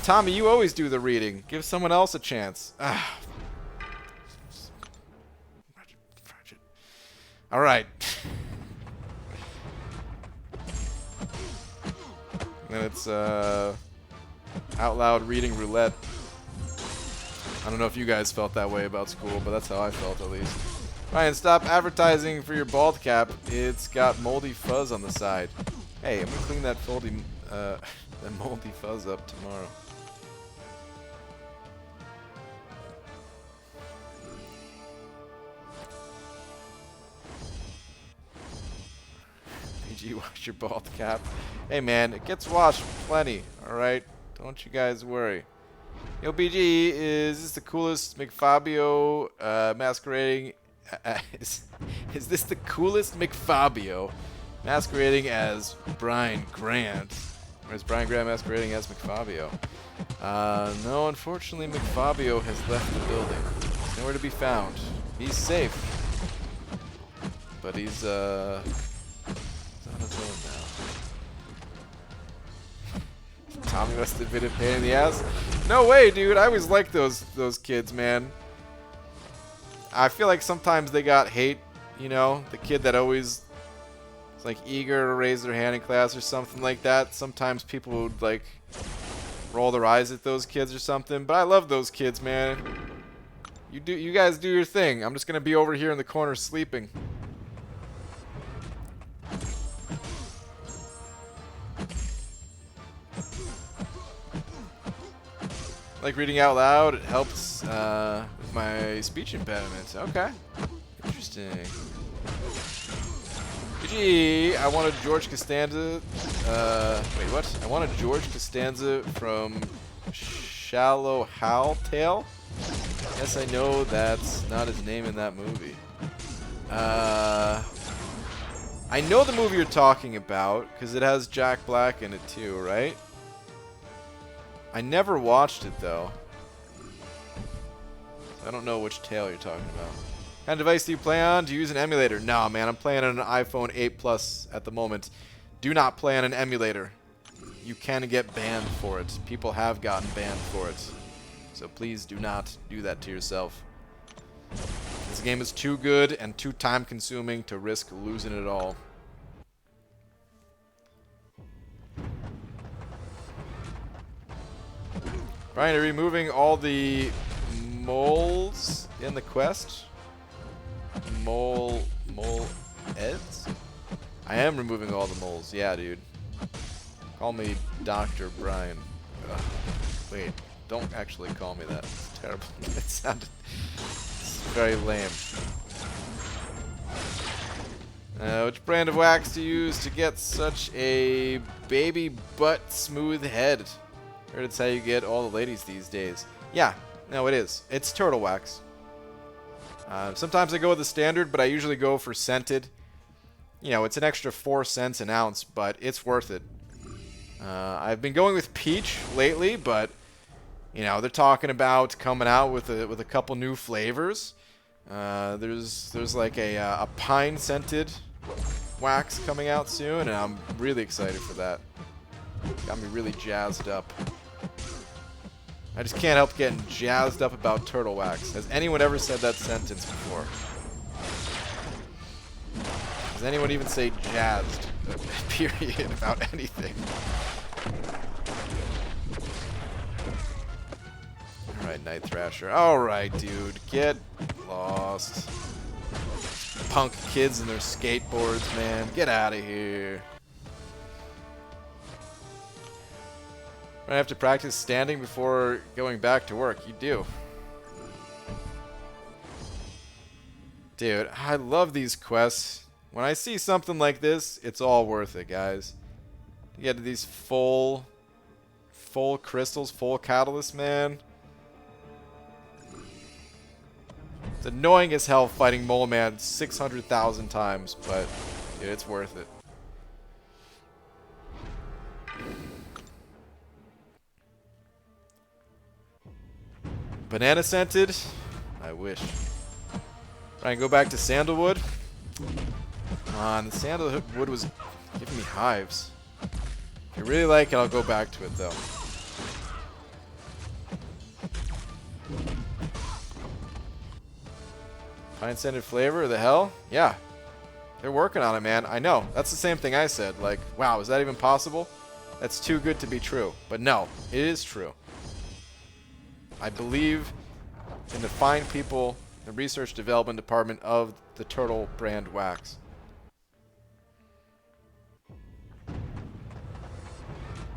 Tommy, you always do the reading. Give someone else a chance. Ah. All right. And it's out loud reading roulette. I don't know if you guys felt that way about school, but that's how I felt at least. Ryan, stop advertising for your bald cap. It's got moldy fuzz on the side. Hey, I'm gonna clean that that moldy fuzz up tomorrow. PG, wash your bald cap. Hey man, it gets washed plenty, alright? Don't you guys worry. Yo, BG, is this the coolest McFabio masquerading... is this the coolest McFabio masquerading as Brian Grant? Or is Brian Grant masquerading as McFabio? No, unfortunately, McFabio has left the building. He's nowhere to be found. He's safe. But he's on his own now. Tommy must have been a pain in the ass. No way, dude. I always liked those kids, man. I feel like sometimes they got hate, you know? The kid that always was like eager to raise their hand in class or something like that. Sometimes people would like roll their eyes at those kids or something. But I love those kids, man. You guys do your thing. I'm just gonna be over here in the corner sleeping. Like reading out loud, it helps with my speech impediment. Okay. Interesting. GG, I wanted George Costanza. Wait, what? I wanted George Costanza from Shallow Hal Tale? Yes, I know that's not his name in that movie. I know the movie you're talking about, because it has Jack Black in it too, right? I never watched it, though. I don't know which tale you're talking about. What kind of device do you play on? Do you use an emulator? No, man, I'm playing on an iPhone 8 Plus at the moment. Do not play on an emulator. You can get banned for it. People have gotten banned for it. So please do not do that to yourself. This game is too good and too time-consuming to risk losing it all. Brian, are you removing all the moles in the quest? Mole-eds? I am removing all the moles. Yeah, dude. Call me Dr. Brian. Ugh. Wait. Don't actually call me that. It's terrible. It sounded very lame. Which brand of wax to use to get such a baby butt smooth head? Heard it's how you get all the ladies these days. Yeah, no, it is. It's turtle wax. Sometimes I go with the standard, but I usually go for scented. You know, it's an extra 4 cents an ounce, but it's worth it. I've been going with peach lately, but you know they're talking about coming out with a couple new flavors. There's like a pine scented wax coming out soon, and I'm really excited for that. Got me really jazzed up. I just can't help getting jazzed up about turtle wax. Has anyone ever said that sentence before? Does anyone even say jazzed, period, about anything? Alright, Night Thrasher. Alright, dude. Get lost. Punk kids and their skateboards, man. Get out of here. I have to practice standing before going back to work. You do. Dude, I love these quests. When I see something like this, it's all worth it, guys. You get these full crystals, full catalyst, man. It's annoying as hell fighting Mole Man 600,000 times, but dude, it's worth it. Banana scented? I wish. Try and go back to sandalwood. Come on, the sandalwood was giving me hives. If you really like it, I'll go back to it though. Pine scented flavor? The hell? Yeah. They're working on it, man. I know. That's the same thing I said. Like, wow, is that even possible? That's too good to be true. But no, it is true. I believe in the fine people, the research development department of the Turtle brand wax.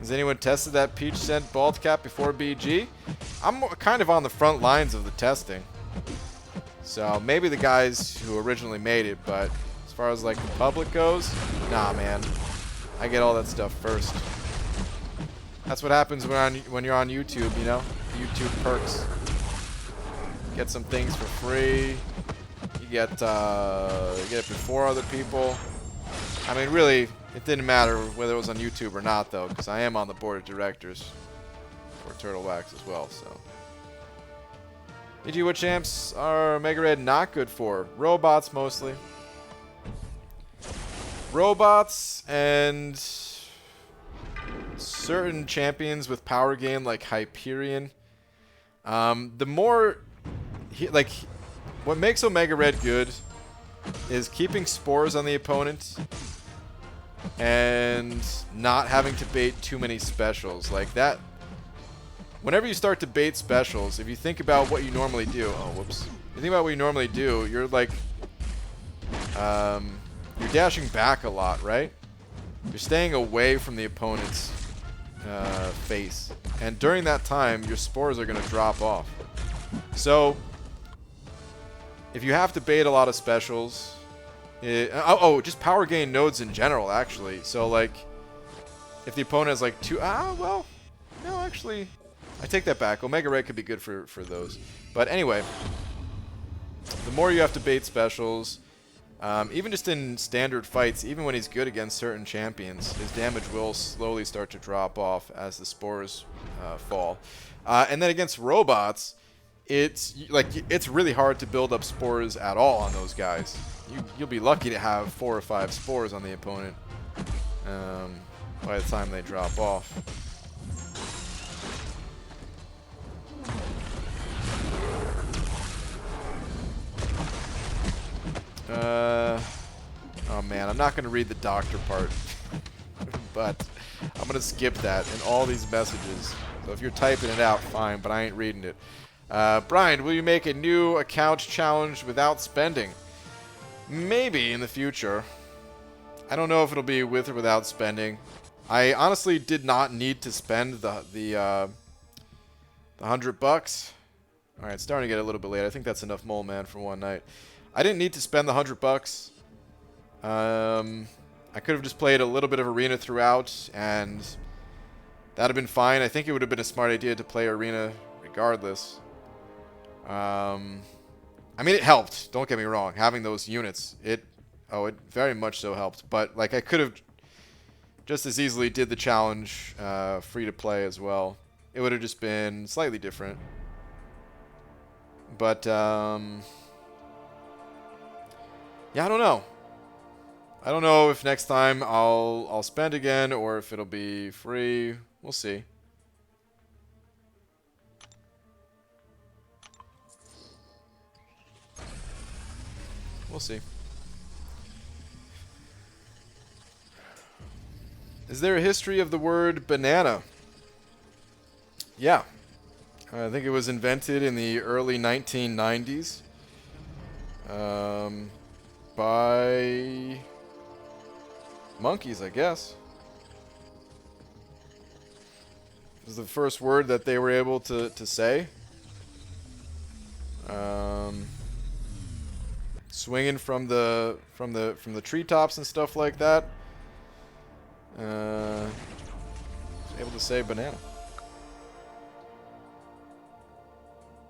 Has anyone tested that peach scent bald cap before BG? I'm kind of on the front lines of the testing. So maybe the guys who originally made it, but as far as like the public goes, nah, man. I get all that stuff first. That's what happens when you're on YouTube, you know? YouTube perks. Get some things for free. You get it before other people. I mean, really, it didn't matter whether it was on YouTube or not, though, because I am on the board of directors for Turtle Wax as well, so. EG, what champs are Mega Red not good for? Robots, mostly. Robots and certain champions with power gain, like Hyperion. The more... what makes Omega Red good is keeping spores on the opponent and not having to bait too many specials. Like that... Whenever you start to bait specials, if you think about what you normally do... Oh, whoops. If you think about what you normally do, you're like... you're dashing back a lot, right? You're staying away from the opponent's face. And during that time, your spores are going to drop off. So, if you have to bait a lot of specials... just power gain nodes in general, actually. So, like, if the opponent has, like, two... well, no, actually... I take that back. Omega Red could be good for those. But anyway, the more you have to bait specials, even just in standard fights, even when he's good against certain champions, his damage will slowly start to drop off as the spores fall. And then against robots, it's really hard to build up spores at all on those guys. You'll be lucky to have 4 or 5 spores on the opponent by the time they drop off. Oh man, I'm not going to read the doctor part, but I'm going to skip that in all these messages. So if you're typing it out, fine, but I ain't reading it. Brian, will you make a new account challenge without spending? Maybe in the future. I don't know if it'll be with or without spending. I honestly did not need to spend the The $100. All right, it's starting to get a little bit late. I think that's enough Mole Man for one night. I didn't need to spend the $100. I could have just played a little bit of Arena throughout, and that'd have been fine. I think it would have been a smart idea to play Arena regardless. I mean, it helped. Don't get me wrong. Having those units, it very much so helped. But like, I could have just as easily did the challenge free to play as well. It would have just been slightly different. But yeah, I don't know. I don't know if next time I'll spend again or if it'll be free. We'll see. We'll see. Is there a history of the word banana? Yeah. I think it was invented in the early 1990s. By monkeys, I guess. It was the first word that they were able to say. Swinging from the treetops and stuff like that. Able to say banana.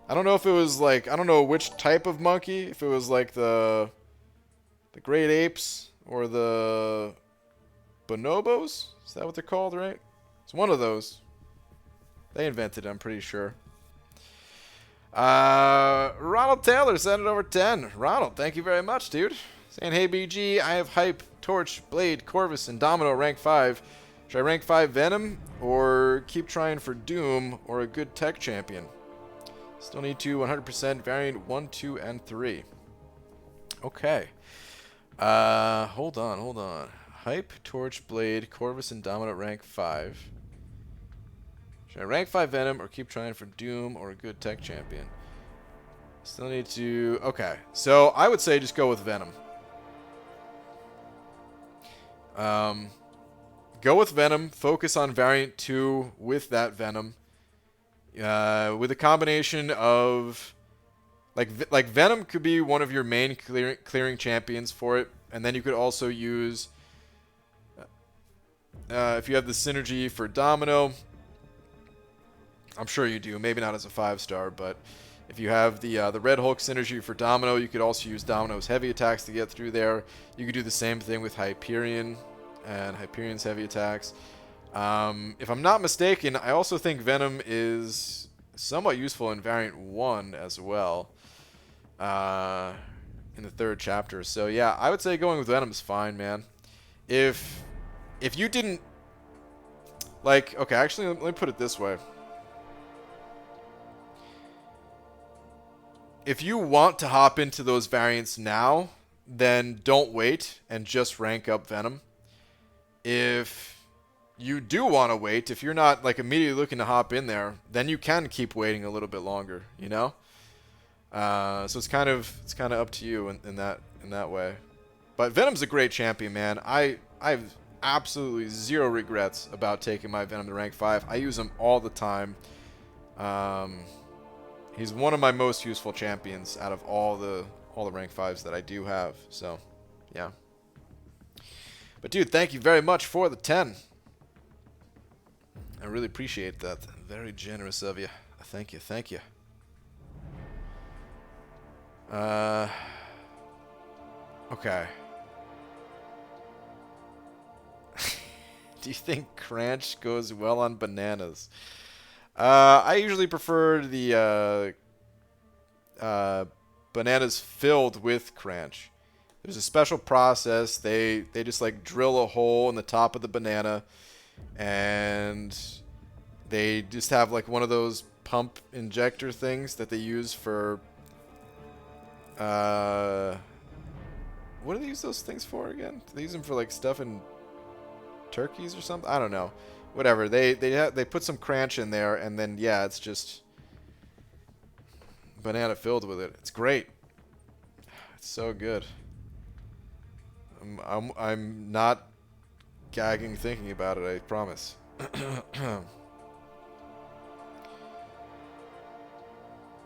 I don't know if it was like, I don't know which type of monkey. If it was like the great apes or the bonobos. Is that what they're called, right? It's one of those. They invented it, I'm pretty sure. Ronald Taylor sent it over 10. Ronald, thank you very much, dude. Saying, hey, BG, I have Hype, Torch, Blade, Corvus, and Domino rank 5. Should I rank 5 Venom or keep trying for Doom or a good tech champion? Still need to 100% variant 1, 2, and 3. Okay. Hold on. Hype, Torch, Blade, Corvus, and Domino rank 5. Should I rank 5 Venom or keep trying for Doom or a good tech champion? Still need to... Okay. So, I would say just go with Venom. Go with Venom. Focus on variant 2 with that Venom. With a combination of... Like Venom could be one of your main clearing champions for it. And then you could also use... if you have the synergy for Domino... I'm sure you do. Maybe not as a 5-star, but if you have the Red Hulk synergy for Domino, you could also use Domino's heavy attacks to get through there. You could do the same thing with Hyperion and Hyperion's heavy attacks. If I'm not mistaken, I also think Venom is somewhat useful in Variant 1 as well in the 3rd chapter. So yeah, I would say going with Venom is fine, man. If you didn't... Like, okay, actually, let me put it this way. If you want to hop into those variants now, then don't wait and just rank up Venom. If you do want to wait, if you're not like immediately looking to hop in there, then you can keep waiting a little bit longer, you know? So it's kind of up to you in that way. But Venom's a great champion, man. I have absolutely zero regrets about taking my Venom to rank 5. I use him all the time. He's one of my most useful champions out of all the rank 5s that I do have. So, yeah. But dude, thank you very much for the 10. I really appreciate that. Very generous of you. Thank you. Thank you. Okay. Do you think Cranch goes well on bananas? I usually prefer the bananas filled with Cranch. There's a special process. They just like drill a hole in the top of the banana, and they just have like one of those pump injector things that they use for what do they use those things for again? Do they use them for like stuffing turkeys or something? I don't know. Whatever. They put some Cranch in there, and then yeah, it's just banana filled with it. It's great. It's so good. I'm not gagging thinking about it, I promise.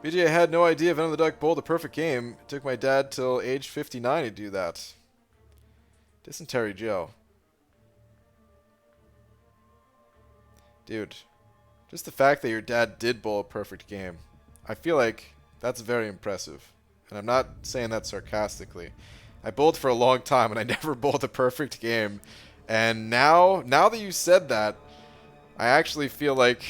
BJ had no idea Venom the Duck bowled a perfect game. It took my dad till age 59 to do that. Dysentery Joe. Dude, just the fact that your dad did bowl a perfect game, I feel like that's very impressive. And I'm not saying that sarcastically. I bowled for a long time and I never bowled a perfect game. And now that you said that, I actually feel like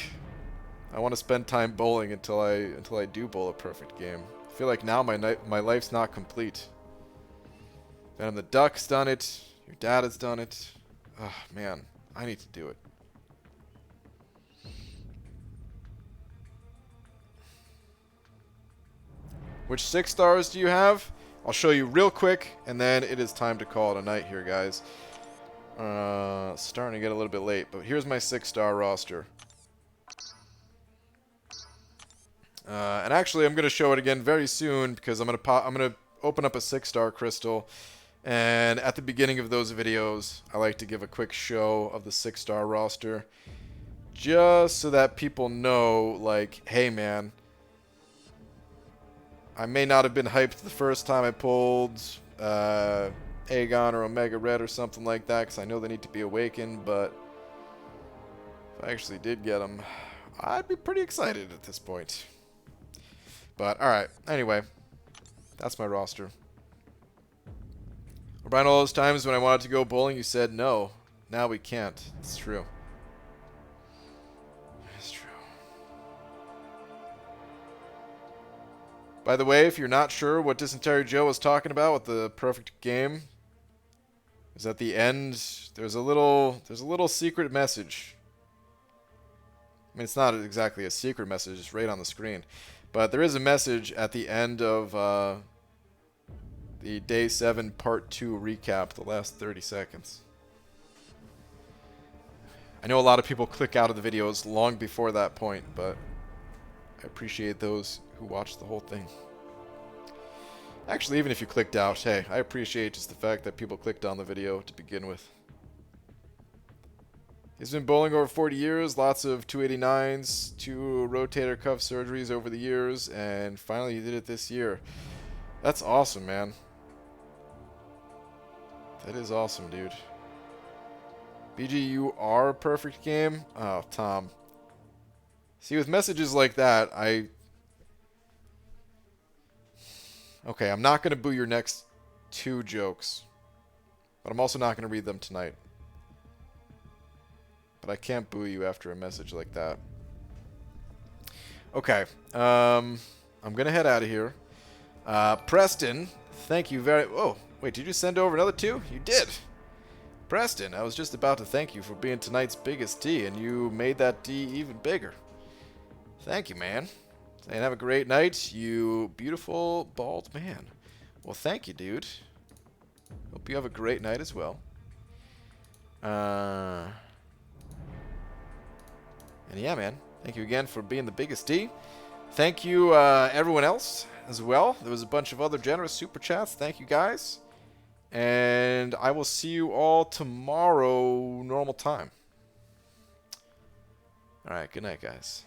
I want to spend time bowling until I do bowl a perfect game. I feel like now my life's not complete. Venom the Duck's done it. Your dad has done it. Oh, man. I need to do it. Which 6 stars do you have? I'll show you real quick, and then it is time to call it a night here, guys. Starting to get a little bit late, but here's my 6-star roster. And actually, I'm gonna show it again very soon because I'm gonna open up a 6-star crystal, and at the beginning of those videos, I like to give a quick show of the 6-star roster, just so that people know, like, hey, man. I may not have been hyped the first time I pulled Aegon or Omega Red or something like that, because I know they need to be awakened, but if I actually did get them, I'd be pretty excited at this point. But, alright, anyway, that's my roster. Brian, all those times when I wanted to go bowling, you said no. Now we can't. It's true. It's true. By the way, if you're not sure what Dysentery Joe was talking about with the perfect game, is at the end there's a little secret message. I mean, it's not exactly a secret message, it's right on the screen. But there is a message at the end of the Day 7 Part 2 recap, the last 30 seconds. I know a lot of people click out of the videos long before that point, but I appreciate those who watched the whole thing. Actually, even if you clicked out, hey, I appreciate just the fact that people clicked on the video to begin with. He's been bowling over 40 years, lots of 289s, 2 rotator cuff surgeries over the years, and finally he did it this year. That's awesome, man. That is awesome, dude. BG, you are a perfect game? Oh, Tom. See, with messages like that, Okay, I'm not going to boo your next 2 jokes. But I'm also not going to read them tonight. But I can't boo you after a message like that. Okay, I'm going to head out of here. Preston, thank you very... Oh, wait, did you send over another 2? You did! Preston, I was just about to thank you for being tonight's biggest D, and you made that D even bigger. Thank you, man. And have a great night, you beautiful bald man. Well, thank you, dude. Hope you have a great night as well. And yeah, man. Thank you again for being the biggest D. Thank you, everyone else as well. There was a bunch of other generous super chats. Thank you, guys. And I will see you all tomorrow, normal time. All right, good night, guys.